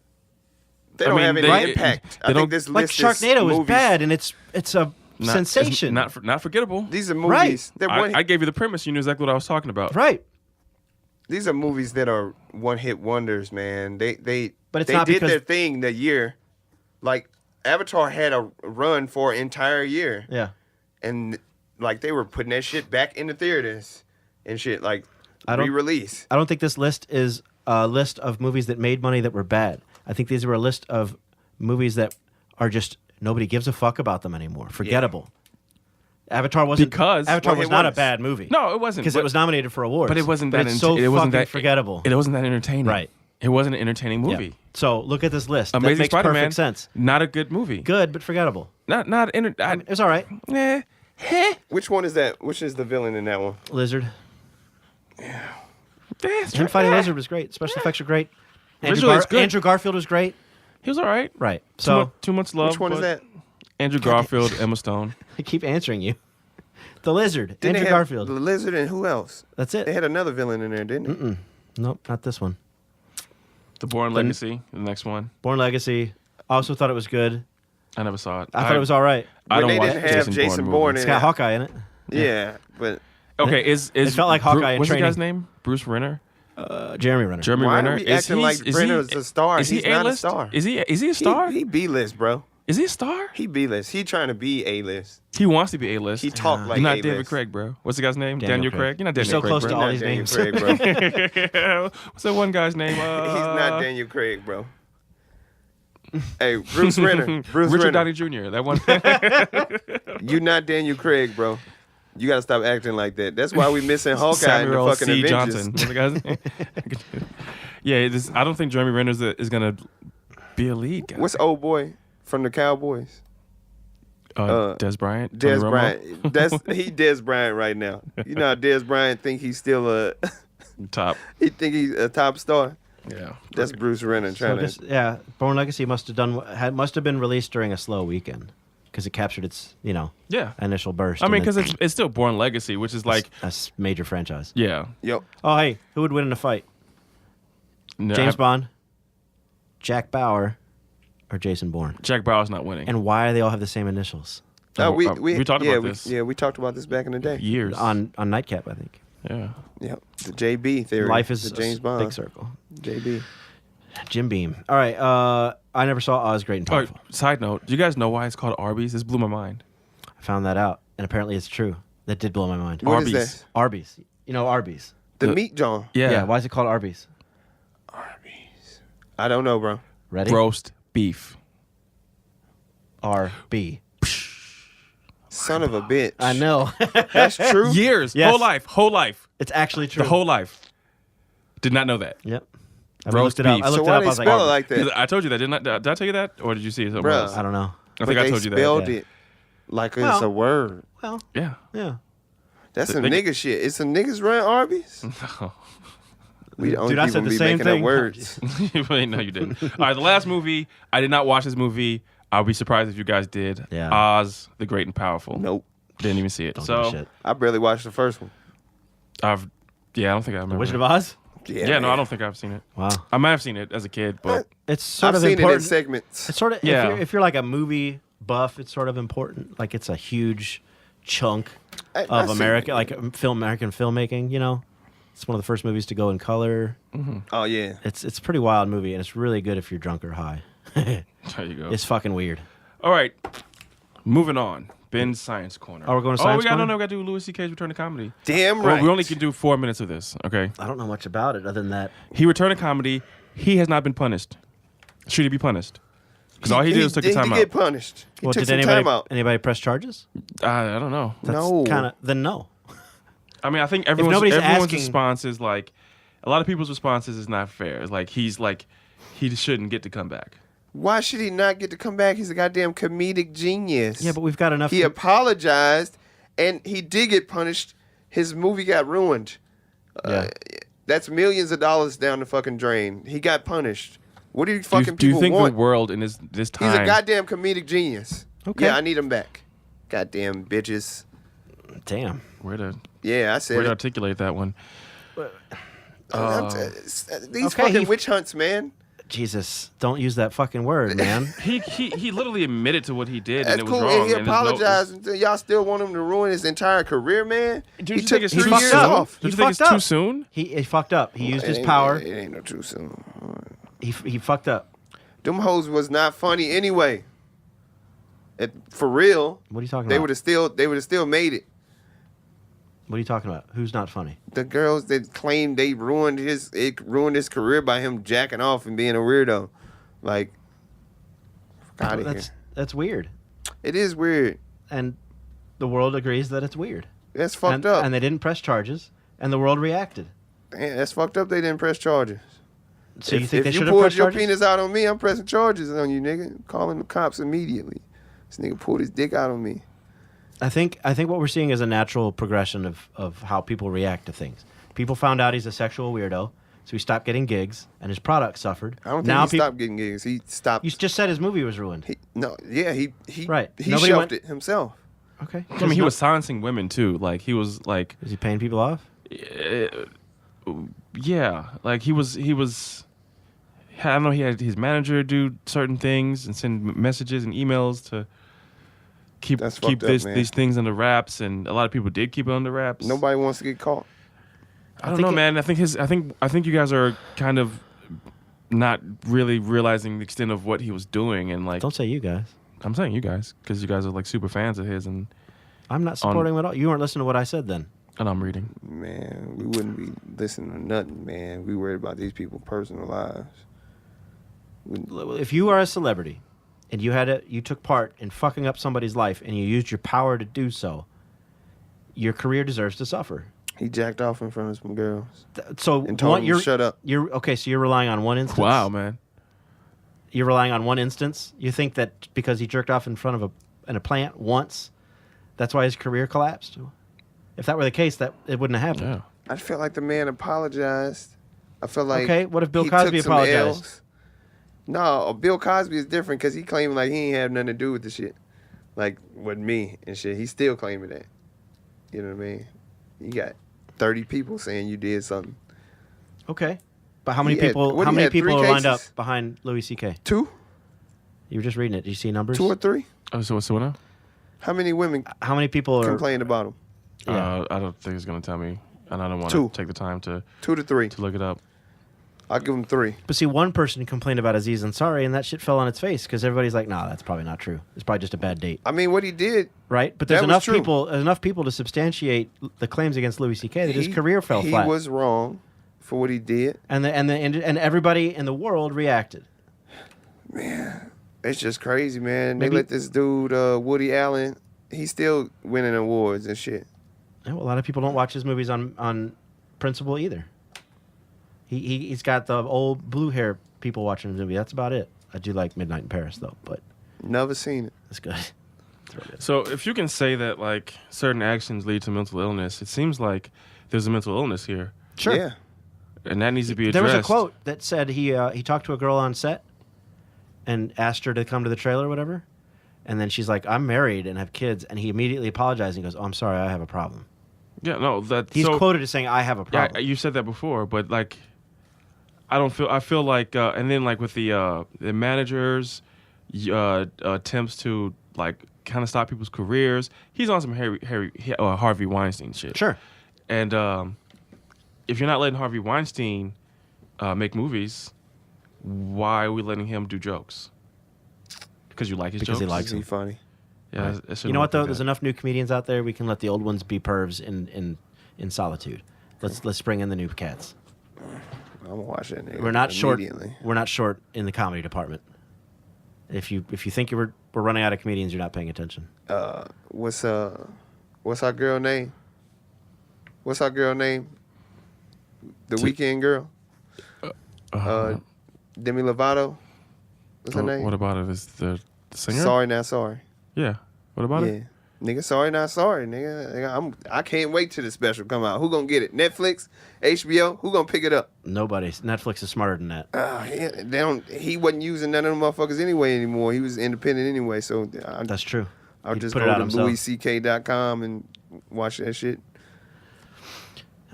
They don't have any they- impact. they I don't- think this Like list Sharknado is is movies. bad, and it's a Not- sensation. it's not forgettable. These are movies. Right. They're I gave you the premise. You knew exactly what I was talking about. right. These are movies that are one-hit wonders, man. They But it's they not did because- their thing the year. Like Avatar had a run for an entire year, Yeah. and like they were putting that shit back in the theaters and shit. Like re-release. I don't think this list is a list of movies that made money that were bad. I think these were a list of movies that are just nobody gives a fuck about them anymore. Forgettable. Avatar wasn't Because- Avatar Well, was it not a was. bad movie. No, it wasn't. because it but- was nominated for awards. But it wasn't that. It's so it wasn't fucking that forgettable. It wasn't that entertaining. Right. It wasn't an entertaining Yeah. movie. So look at this list. Amazing that makes Spider-Man. perfect sense. Not a good movie. Good, but forgettable. Not. It was all right. Which one is that? Which is the villain in that one? Lizard. That's Him fighting Lizard was great. Special effects were great. Visually, it's good. Andrew Garfield was great. He was all right. Right. So Too much love. Which one is but that? Andrew Garfield, Emma Stone. I keep answering you. The Lizard. Didn't Andrew they have Garfield. the lizard, and who else? That's They it. had another villain in there, didn't they? Nope, not this one. The Bourne Legacy. The next one. Born Legacy. Also thought it was good. I never saw it. I thought it was all right. I When don't they watch didn't have Jason Bourne It's in got it. Hawkeye in it. Yeah, but Okay, is felt like Hawkeye in What's training. the guy's name? Bruce Renner. Jeremy Renner. Jeremy why Renner. are we acting like Brenner's a star? Is he He's not a A-list? star. Is he a star? He B-list, bro. Is he a star? He B-list. He trying to be A-list. He wants to be A-list. He talk like You're not A-list. David Craig, bro. What's the guy's name? Daniel Daniel Craig. Craig. You're not You're Daniel so Craig, close bro. to He's all not these Daniel names. Craig, bro. What's that one guy's name? He's not Daniel Craig, bro. Hey, Bruce Renner. Bruce Richard Renner. Downey Jr. That one. You not Daniel Craig, bro. You gotta stop acting like that. That's why we missing Hawkeye in the Samuel fucking C. Avengers. Johnson. What's the guy's name? Yeah, I don't think Jeremy Renner is gonna be a lead guy. What's old boy from the Cowboys? Des Bryant? Des Tony Romo? Bryant. He Des Bryant right now. You know how Des Bryant think he's still a Top. he think he's a top star. Yeah. That's Bruce Renner So trying this, to. yeah, Born Legacy must have been released during a slow weekend because it captured its Yeah. initial burst. I mean, and because it's still Bourne Legacy, which is like, a major franchise. yeah. Yo, Oh hey, who would win in a fight? No, James Bond, Jack Bauer, or Jason Bourne? Jack Bauer's not winning. And why do they all have the same initials? We talked about this. We talked about this back in the day. Years. On Nightcap, I think. Yeah. Yep, the JB theory. Life is the James a Bond. big circle. JB. Jim Beam. All right. I never saw Oz Great and All right, Powerful. side note, do you guys know why it's called Arby's? This blew my mind. I found that out, and apparently it's true. That did blow my mind. What is Arby's. that? Arby's. You know Arby's. The The- meat John. Yeah. Why is it called Arby's? Arby's. I don't know, bro. Ready? Roast beef. RB. Son of a bitch. I know. That's true. Years. Yes. Whole life. It's actually true. The whole life. Did not know that. Yep. I Roast looked it up. beef. I So looked it why up. I they was like, spell it Arby's. like that? 'Cause I told you that, did I tell you that? Or did you see it somewhere Bruh. else? I don't know. I But think I they told you that. spelled yeah. it like it's Well- a word. Well, Yeah. yeah. That's some They- nigga shit. It's some niggas run Arby's. We the only Dude, I people said the be same making thing. up words. Wait, no, you didn't. All right, the last movie, I did not watch this movie. I'll be surprised if you guys did. Yeah. Oz, the Great and Powerful. Nope. Didn't even see it. Don't give a So, shit. I barely watched the first one. I don't think I remember. Wizard it. of Oz? Yeah, Yeah, no, man. I don't think I've seen it. Wow. I might have seen it as a kid, but It's sort I've of seen important. it in segments. It's sort of Yeah. if you're like a movie buff, it's sort of important. Like it's a huge chunk I of seen America, it. like American filmmaking. You know, it's one of the first movies to go in color. Oh yeah. It's a pretty wild movie, and it's really good if you're drunk or high. there you go. It's fucking weird. All right, moving on. Ben's Science Corner. Oh, we're going to Science we got, Corner? No, we got to do Louis C.K.'s Return to Comedy. Damn Well, right. we only can do 4 minutes of this, okay? I don't know much about it other than that. He returned to comedy. He has not been punished. Should he be punished? Because all he did was took a He time did out. get punished. He Well, took did some time out. anybody press charges? I don't know. That's No. kind of then no. I mean, I think nobody's everyone's asking- response is like, a lot of people's responses is not fair. It's like he just shouldn't get to come back. Why should he not get to come back? He's a goddamn comedic genius. Yeah, but we've got enough. He apologized, and he did get punished. His movie got ruined. Yeah. That's millions of dollars down the fucking drain. He got punished. What do you fucking Do you people think want? the world in this time? He's a goddamn comedic genius. Okay. Yeah, I need him back. Goddamn bitches. Damn. Where to Yeah, I said it. articulate that one? These Okay, fucking he- witch hunts, man. Jesus, don't use that fucking word, man. He literally admitted to what he did, That's and it was cool. wrong. And he and there's no- apologized. And y'all still want him to ruin his entire career, man? Do He you took think it's 2 too years soon? off. Don't you He think it's fucked too up. soon? He fucked up. He used It his ain't- power. It ain't no too soon. He fucked up. Them hoes was not funny anyway. For real, What are you talking they about? would have still made it. What are you talking about? Who's not funny? The girls that claim they ruined his career by him jacking off and being a weirdo. Like, fuck out of here. That's weird. It is weird. And the world agrees that it's weird. That's fucked up. And they didn't press charges, and the world reacted. Damn, that's fucked up. They didn't press charges. So you think they should if have you pressed pulled your charges? penis out on me, I'm pressing charges on you, nigga. Calling the cops immediately. This nigga pulled his dick out on me. I think what we're seeing is a natural progression of how people react to things. People found out he's a sexual weirdo, so he stopped getting gigs, and his product suffered. I don't think he stopped getting gigs. He stopped. You just said his movie was ruined. He Right. He Nobody shelved went- it himself. Okay. I mean, he was silencing women too. Like he was like, Is he paying people off? yeah, like he was. I don't know. He had his manager do certain things and send messages and emails to keep That's fucked up, man. these things under wraps, and a lot of people did keep it under wraps. Nobody wants to get caught. I don't know, man. I think you guys are kind of not really realizing the extent of what he was doing, and like. Don't say you guys. I'm saying you guys because you guys are like super fans of his, and I'm not supporting him at all. You weren't listening to what I said then. and I'm reading. Man, we wouldn't be listening to nothing, man. We worried about these people's personal lives. If you are a celebrity and you took part in fucking up somebody's life and you used your power to do so, your career deserves to suffer. He jacked off in front of some girls. So And told him to shut up. So you're relying on one instance. Wow, man. You're relying on one instance. You think that because he jerked off in front of a plant once, that's why his career collapsed? If that were the case, that it wouldn't have happened. Yeah. I felt like the man apologized. I felt like Okay, what if Bill he Cosby took some apologized? L's. No, Bill Cosby is different because he claimed like he ain't have nothing to do with the shit, like with me and shit. He's still claiming that. You know what I mean? You got 30 people saying you did something. Okay, but how many He had- people? what, How he many had people 3 are lined up cases? behind Louis C.K.? 2? You were just reading it. Did you see numbers? 2 or 3? Oh, so what's going on? How many women How many people are? complained about him? Yeah. I don't think it's gonna tell me, and I don't want 2. to take the time to 2 to 3. look it up. I'll give him 3. But see, one person complained about Aziz Ansari, and that shit fell on its face because everybody's like, "Nah, that's probably not true. It's probably just a bad date." I mean, what he did. Right? But there's That was enough true. people. There's enough people to substantiate the claims against Louis C.K. that his career fell flat. He was wrong for what he did. and everybody in the world reacted. Man, it's just crazy, man. Maybe- They let this dude, Woody Allen, he's still winning awards and shit. Yeah, well, a lot of people don't watch his movies on principle either. He's got the old blue hair people watching his movie. That's about it. I do like Midnight in Paris though, but Never seen it. it's good. So if you can say that like certain actions lead to mental illness, it seems like there's a mental illness here, Sure. Yeah. and that needs to be There addressed. was a quote that said he talked to a girl on set and asked her to come to the trailer or whatever, and then she's like, "I'm married and have kids," and he immediately apologized and goes, "Oh, I'm sorry, I have a problem." Yeah, no, that He's so, quoted as saying, "I have a Yeah, problem." you said that before, but like, I feel like, and then like with the managers, attempts to like kind of stop people's careers. He's on some Harvey Weinstein shit. Sure. And if you're not letting Harvey Weinstein make movies, why are we letting him do jokes? Because you like his Because jokes? he likes Is he them. funny? Yeah, Right. You know what though? There's enough new comedians out there. We can let the old ones be pervs in solitude. Let's bring in the new cats. I'm gonna watch that nigga We're not short. immediately. We're not short in the comedy department. If you think we're running out of comedians, you're not paying attention. What's our girl name? What's our girl name? The Weekend girl? Demi Lovato? What's her name? What about it? Is the singer? Sorry, not sorry. Yeah. What about Yeah. it? Nigga, sorry, not sorry, nigga. I can't wait till the special come out. Who gonna get it? Netflix? HBO? Who gonna pick it up? Nobody. Netflix is smarter than that. He wasn't using none of them motherfuckers anyway anymore. He was independent anyway, so That's true. I'll He just put go it out to himself. louisck.com and watch that shit.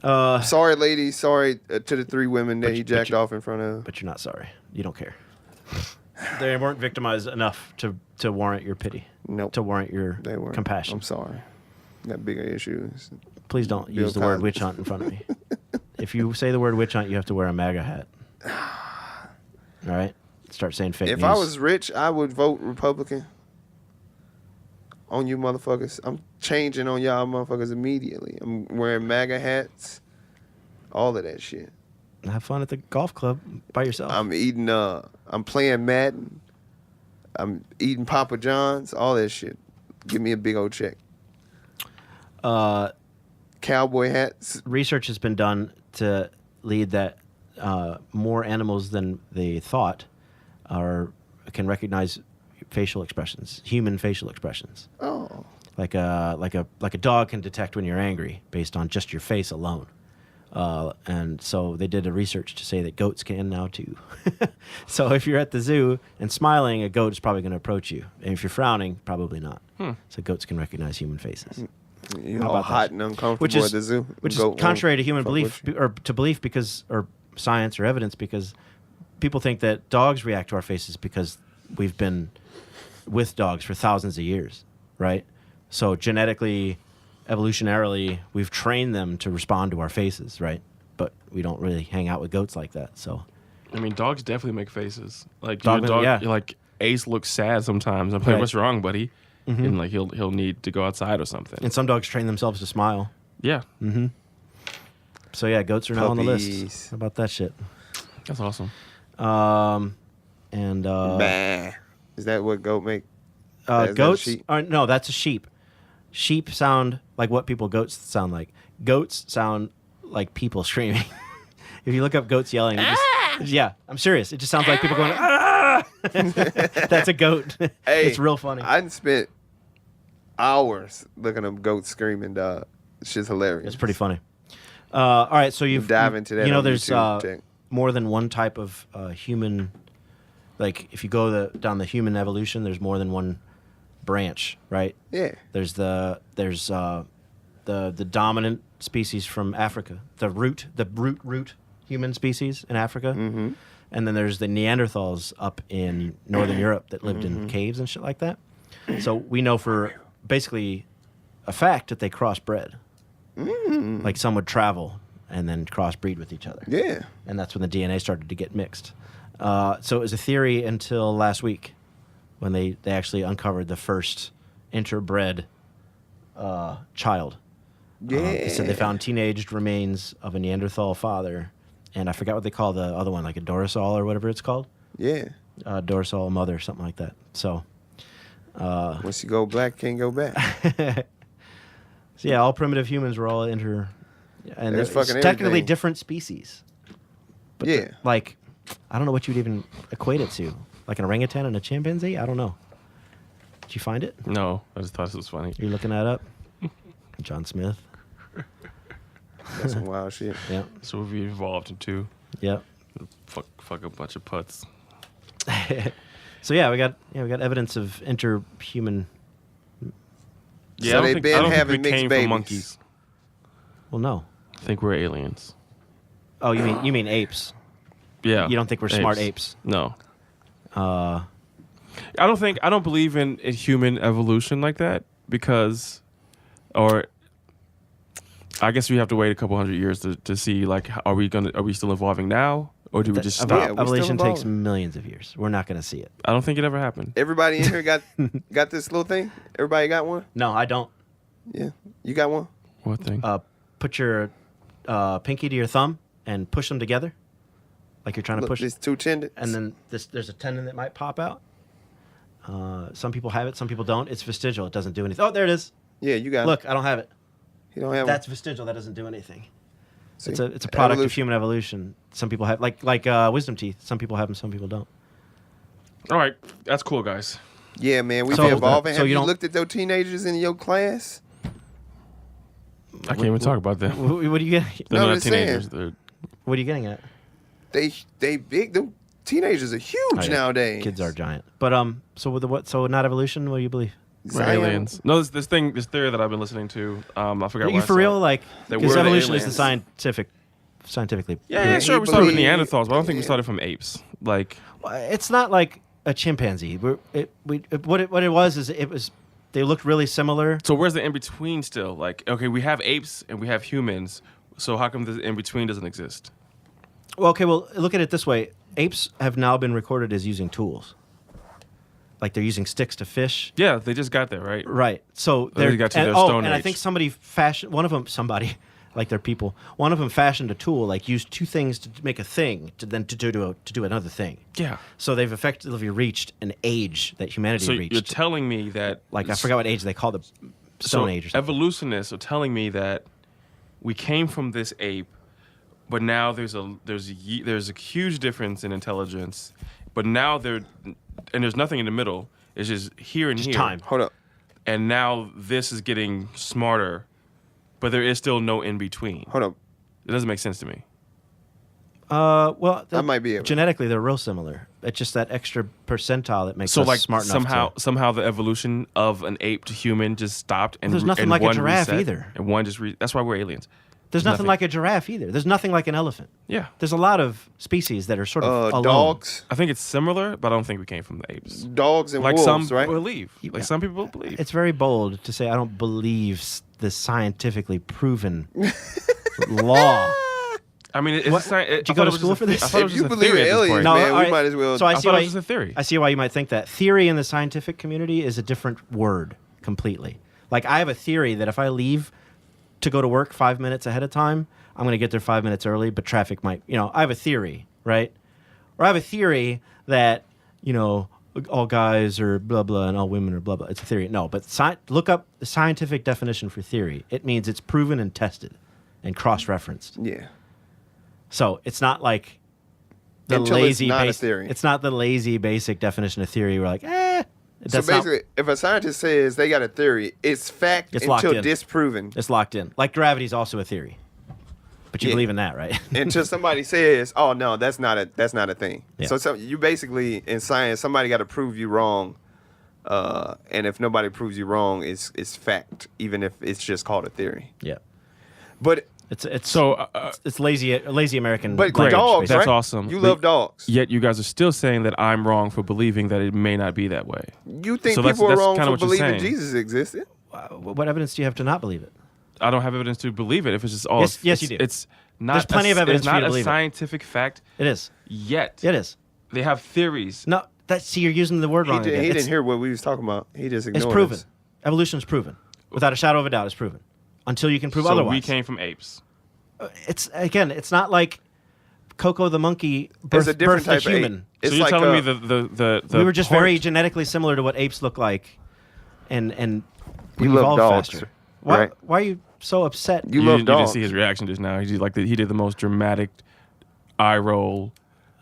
Uh, Sorry, ladies. Sorry to the 3 women that But he you- but jacked you- off in front of. but you're not sorry. You don't care. They weren't victimized enough to warrant your pity. Nope. To warrant your They were. compassion. I'm sorry. Got bigger issues. Please don't Bill use the word Cosby. witch hunt in front of me. If you say the word witch hunt, you have to wear a MAGA hat. All right? Start saying fake If news. I was rich, I would vote Republican. on you motherfuckers. I'm changing on y'all motherfuckers immediately. I'm wearing MAGA hats, all of that shit. Have fun at the golf club by yourself. I'm eating. I'm playing Madden. I'm eating Papa John's. All that shit. Give me a big old check. Cowboy hats. Research has been done to lead that more animals than they thought can recognize facial expressions, human facial expressions. Oh. Like a dog can detect when you're angry based on just your face alone. And so they did a research to say that goats can now too. So if you're at the zoo and smiling, a goat is probably going to approach you. And if you're frowning, probably not. So goats can recognize human faces. You're all hot and uncomfortable at the zoo. Which is contrary to human belief, or to belief because, or science or evidence, because people think that dogs react to our faces because we've been with dogs for thousands of years, right? So genetically, evolutionarily, we've trained them to respond to our faces, right? But we don't really hang out with goats like that. So, I mean, dogs definitely make faces. Like yeah. like Ace looks sad sometimes. I'm like, Right. what's wrong, buddy? And like he'll need to go outside or something. and some dogs train themselves to smile. Yeah, So yeah, goats are now on the Puppies. list. How about that shit? that's awesome. And Bah. Is that what goat make? Is that a goats sheep? are no, that's a sheep. Sheep sound like what goats sound like. Goats sound like people screaming. If you look up goats yelling, yeah, I'm serious. It just sounds like people going, ah! That's a goat. Hey, It's real funny. I done spent hours looking up goats screaming, dog. It's just hilarious. It's pretty funny. All right, so you've dive into that. You know, on there's YouTube, Jack. more than one type of human. Like if you go down the human evolution, there's more than one branch, right? Yeah. There's the dominant species from Africa, the root human species in Africa, and then there's the Neanderthals up in northern Europe that lived in caves and shit like that. So we know for basically a fact that they crossbred. Like some would travel and then crossbreed with each other. Yeah. And that's when the DNA started to get mixed. So it was a theory until last week when they actually uncovered the first interbred child. Yeah. They said they found teenaged remains of a Neanderthal father, and I forgot what they call the other one, like a dorsal or whatever it's called. Yeah. Dorsal mother, something like that. So, Once you go black, can't go back. so yeah, all primitive humans were all and There's it's fucking technically everything. different species. But Yeah. like, I don't know what you'd even equate it to. Like an orangutan and a chimpanzee? I don't know. Did you find it? No, I just thought this was funny. You're looking that up? John Smith. That's some wild shit. Yeah. So we evolved into Yeah. fuck a bunch of putts. So yeah, we got evidence of interhuman. Yeah, So I they don't been think having we mixed came babies. from monkeys. Well, no. I think we're aliens. Oh, you mean apes? Yeah. You don't think we're smart apes? No. I don't believe in human evolution like that because, or I guess we have to wait a couple hundred years to see like are we still evolving now or do we just stop? Yeah, we still Evolution takes evolving. millions of years. We're not going to see it. I don't think it ever happened. Everybody in here got this little thing? Everybody got one? No, I don't. Yeah. You got one? What thing? Put your pinky to your thumb and push them together, like you're trying to Look, push. these two tendons. And then there's a tendon that might pop out. Some people have it, some people don't. It's vestigial. It doesn't do anything. Oh, there it is. Yeah, you got Look, I don't have it. You don't have That's vestigial. That doesn't do anything. See? It's a product of Evolution. human evolution. Some people have like wisdom teeth. Some people have them. Some people don't. All right, that's cool, guys. Yeah, man, we So- be evolving. so Have you you don't- looked at those teenagers in your class? I can't even talk about them. What are you getting? They're No, not I'm saying. teenagers. They're What are you getting at? They big. Them teenagers are huge Oh, yeah. nowadays. Kids are giant. But so with the what? So not evolution. What do you believe? we're aliens. No, this theory that I've been listening to. I forgot. Are where you I for saw real? it. Like, That because we're the evolution is the aliens. scientifically. Yeah, sure. he We started with believe- Neanderthals, but I don't think we started from apes. Like, It's not like a chimpanzee. What it was is they looked really similar. so where's the in between still? Like, okay, we have apes and we have humans. So how come the in between doesn't exist? Well, okay. Well, look at it this way: apes have now been recorded as using tools. like they're using sticks to fish. Yeah, they just got there, right? Right. So They got to their Stone and I Age. think somebody fashioned like their people. One of them fashioned a tool, like used two things to make a thing, to do another thing. Yeah. So they've effectively reached an age that humanity So reached. you're telling me that, like I forgot what age they called the Stone Age or something. Evolutionists are telling me that we came from this ape, but now there's a huge difference in intelligence. But now there's nothing in the middle. It's just here and Just here. time. Hold up. And now this is getting smarter, but there is still no in between. Hold up. It doesn't make sense to me. Well, I might be able. genetically they're real similar. It's just that extra percentile that makes So us like smart enough somehow the evolution of an ape to human just stopped and There's nothing and like a one giraffe reset, either. And one just that's why we're aliens. There's nothing like a giraffe either. There's nothing like an elephant. Yeah. There's a lot of species that are sort of alone. Dogs. I think it's similar, but I don't think we came from the apes. Dogs and Like wolves, some right? believe. Like some people believe. It's very bold to say I don't believe the scientifically proven law. I mean, it's What? Did you go to school for this? I thought it was If you just a believe theory in at this aliens, point. No, man, all we right. might as well. So I I see thought why it was just a theory. I see why you might think that. Theory in the scientific community is a different word completely. Like I have a theory that if I leave to go to work 5 minutes ahead of time, I'm going to get there 5 minutes early, but traffic might, I have a theory, right? Or I have a theory that, all guys are blah, blah, and all women are blah, blah. It's a theory. No, but look up the scientific definition for theory. It means it's proven and tested and cross-referenced. Yeah. So it's not like the Until it's lazy not a basic. theory. It's not the lazy basic definition of theory. We're like, So that's not. basically, if a scientist says they got a theory, it's fact It's locked until in. disproven. It's locked in. Like gravity's also a theory, but you Yeah. believe in that, right? Until somebody says, "Oh no, that's not a thing." Yeah. So you basically in science, somebody got to prove you wrong, and if nobody proves you wrong, it's fact, even if it's just called a theory. Yeah. But It's So, it's lazy American. but language, dogs, basically. That's right? awesome. You But love dogs. Yet you guys are still saying that I'm wrong for believing that it may not be that way. You think So that's- people are that's wrong kinda for what you're believing saying. Jesus existed? What evidence do you have to not believe it? I don't have evidence to believe it. If it's just all, Yes, you do. It's not. There's plenty of evidence It's for you not to a believe it. scientific fact It is. yet. It is. They have theories. No, you're using the word He, wrong. did, again. he It's- didn't hear what we was talking about. He just ignored It's proven. us. Evolution's proven, without a shadow of a doubt. It's proven until you can prove So otherwise. we came from apes. It's not like Coco the monkey It's a different birthed type a of human. ape. It's so you're like telling me the We were just part- very genetically similar to what apes look like, and we You love evolved dogs, faster. Why? right? Why are you so upset? You You love didn't dogs. see his reaction just now. He did the most dramatic eye roll,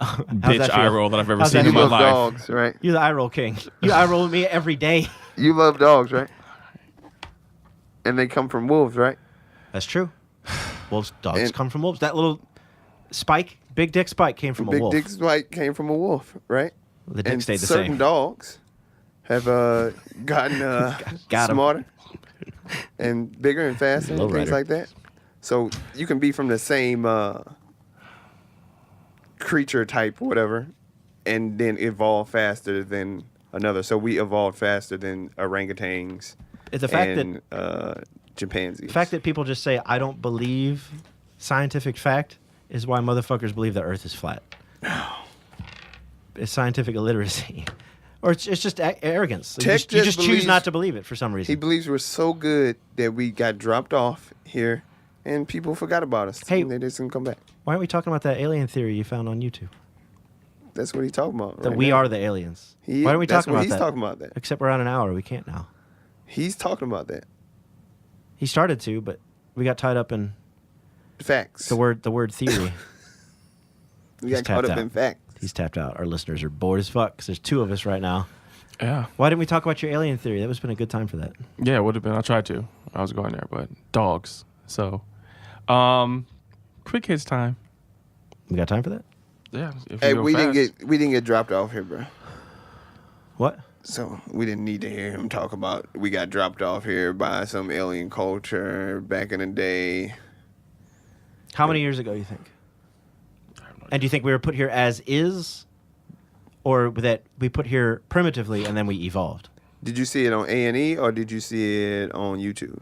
bitch that eye feel? roll that I've ever How's seen that in You my love life. dogs, right? You're the eye roll king. You eye roll me every day. You love dogs, right? And they come from wolves, right? That's true. Dogs And- come from wolves. That little Spike, big dick Spike, came from a Big wolf. Dick Spike came from a wolf, right? The dick And stayed the certain same. dogs have gotten Got 'em. smarter and bigger and faster and things Lowrider. like that. So you can be from the same creature type, whatever, and then evolve faster than another. So we evolved faster than orangutans It's the fact and chimpanzees. The fact that people just say I don't believe scientific fact is why motherfuckers believe the Earth is flat. It's scientific illiteracy, or it's just arrogance. You Tech just, you just just choose believes- not to believe it for some reason. he believes we're so good that we got dropped off here, and people forgot about us. Hey. And they just didn't come back. Why aren't we talking about that alien theory you found on YouTube? That's what he's talking about. That right we now. are the aliens. He- Why aren't we that's talking what about he's that? talking about that. Except we're on an hour. We can't now. He's talking about that. He started to, but we got tied up in Facts. the word theory. we he's got caught tapped up out. in facts. He's tapped out. Our listeners are bored as fuck because there's two of us right now. Yeah, Why didn't we talk about your alien theory? That would have been a good time for that. yeah, it would have been. I tried to. I was going there, but dogs. So, quick hits time. We got time for that? Yeah. If Hey, go we fast. didn't get dropped off here, bro. What? So we didn't need to hear him talk about we got dropped off here by some alien culture back in the day. How many years ago do you think? And do you think we were put here as is, or that we put here primitively and then we evolved? Did you see it on A&E or did you see it on YouTube?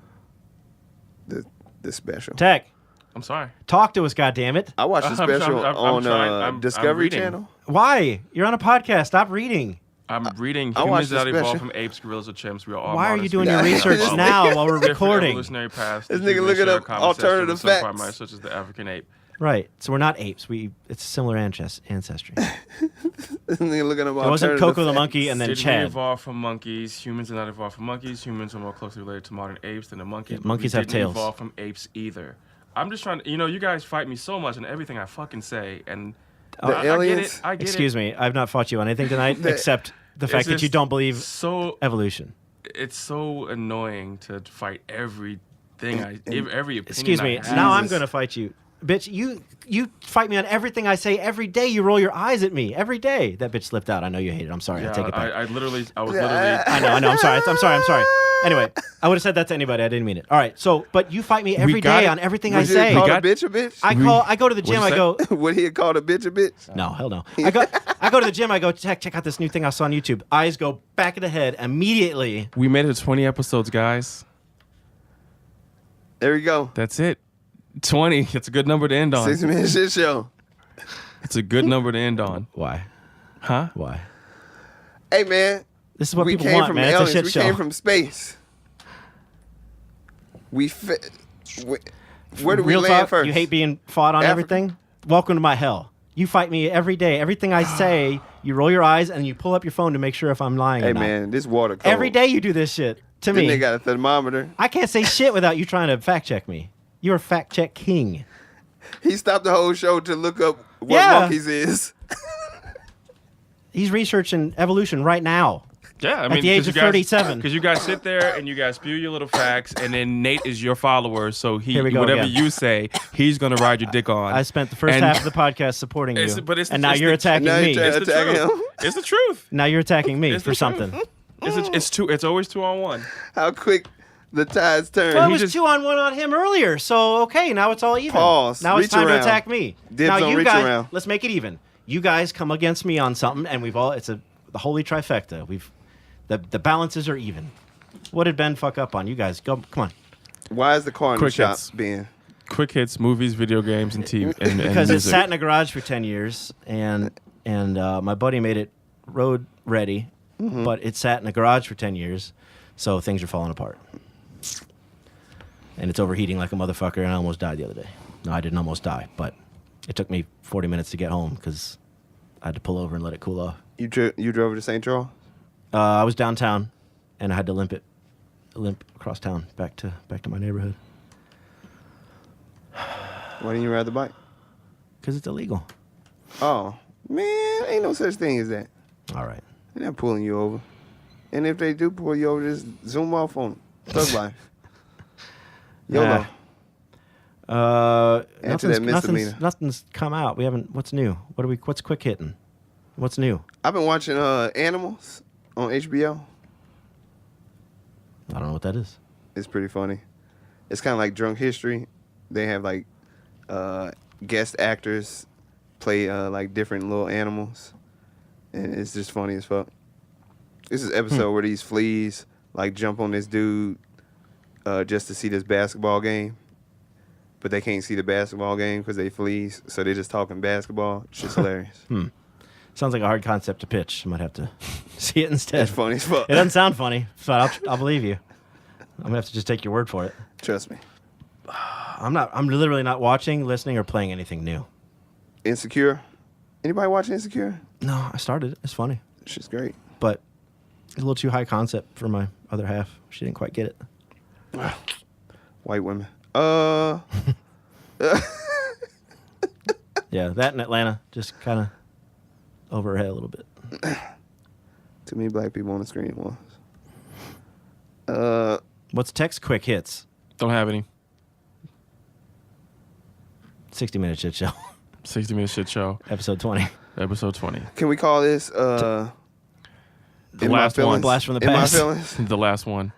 The special. Tech, I'm sorry. talk to us, goddammit. I watched the I'm special I'm on trying. I'm Discovery reading. Channel. Why? You're on a podcast. Stop reading. I'm reading I watched humans that the evolved special. from apes, gorillas, or chimps. We are all Why are modern you doing your species. research This now while we're Different recording? evolutionary paths. This that nigga humans looking share up common ancestry alternative with some facts. primates, such as the African ape. Right. So we're not apes. It's a similar ancestry. This nigga looking up It wasn't alternative Coco the facts. monkey and then Did we Chad. evolve from monkeys? Humans are not evolved from monkeys. Humans are more closely related to modern apes than the monkeys. Yeah, but monkeys we have didn't tails. evolve from apes either. I'm just trying to, you guys fight me so much on everything I fucking say, and The I aliens? get it. I get Excuse me. I've not fought you on anything tonight except the It's fact that you just don't believe so evolution. it's so annoying to fight every opinion. Excuse me. I have. Now I'm going to fight you. Bitch, you fight me on everything I say every day. You roll your eyes at me every day. That bitch slipped out. I know you hate it. I'm sorry. Yeah, I take it back. I was literally. I know. I'm sorry. I'm sorry. Anyway, I would have said that to anybody. I didn't mean it. All right. So, but you fight me every got day it. on everything I Would you say. call got- a bitch a bitch? I go to the gym. I go. Would he have called a bitch a bitch? No, hell no. I go to the gym. I go check out this new thing I saw on YouTube. Eyes go back of the head immediately. We made it to 20 episodes, guys. There we go. That's it. 20. It's a good number to end on. 6-minute shit show. It's a good number to end on. Why? Huh? Why? Hey, man. This is what We people came want, from man. It's a aliens. shit We show. came from space. Where do we Real land talk, first? you hate being fought on Africa. everything? Welcome to my hell. You fight me every day. Everything I say, you roll your eyes and you pull up your phone to make sure if I'm lying Hey, or not. man, this water cold. Every day you do this shit to Then me. they got a thermometer. I can't say shit without you trying to fact check me. You're a fact check king. He stopped the whole show to look up what Yeah. monkeys is. He's researching evolution right now. Yeah, I mean, the age of 37. Because you guys sit there and you guys spew your little facts, and then Nate is your follower, so Here we go whatever again. you say, he's gonna ride your dick on. I spent the first And half of the podcast supporting you, but it's- and now it's you're the- attacking now me. you're It's the Attack truth. him. It's the truth. Now you're attacking me It's for the truth. something. It's always 2-on-1. How quick the tides turn. Well, it He was just- 2-on-1 on him earlier, so okay, now it's all even. Pause. Now it's Reach time around. to attack me. Dibs now on you reach guys, around. let's make it even. You guys come against me on something, and it's the holy trifecta. The balances are even. What did Ben fuck up on? You guys, go, come on. Why is the car in the Quick shop hits. being? Quick hits, movies, video games, and TV. And Because it music. sat in a garage for 10 years, and my buddy made it road ready, but it sat in a garage for 10 years, so things are falling apart. And it's overheating like a motherfucker, and I almost died the other day. No, I didn't almost die, but it took me 40 minutes to get home because I had to pull over and let it cool off. You drove to St. Charles? I was downtown, and I had to limp across town back to my neighborhood Why didn't you ride the bike? because it's illegal. Oh, man, ain't no such thing as that. All right. They're not pulling you over. And if they do pull you over, just zoom off on them. Thug life. YOLO. Answer that misdemeanor. Nothing's come out. We haven't. What's new? What's quick hitting? What's new? I've been watching Animals on HBO. I don't know what that is. It's pretty funny. It's kind of like Drunk History. They have like guest actors play like different little animals, and it's just funny as fuck. This is an episode where these fleas like jump on this dude just to see this basketball game, but they can't see the basketball game because they fleas, so they're just talking basketball. It's just hilarious. Sounds like a hard concept to pitch. I might have to see it instead. It's funny as fuck. It doesn't sound funny, but I'll believe you. I'm gonna have to just take your word for it. Trust me. I'm literally not watching, listening, or playing anything new. Insecure. Anybody watching Insecure? No, I started it. It's funny, Shit's great. but it's a little too high concept for my other half. She didn't quite get it. White women. Yeah, that in Atlanta just kind of over her head a little bit. Too many black people on the screen at once. What's text quick hits? Don't have any. 60-minute shit show. 60-minute shit show. Episode 20. Episode 20. Can we call this The In My last one. Feelings? Blast from the In My past. Feelings? The last one.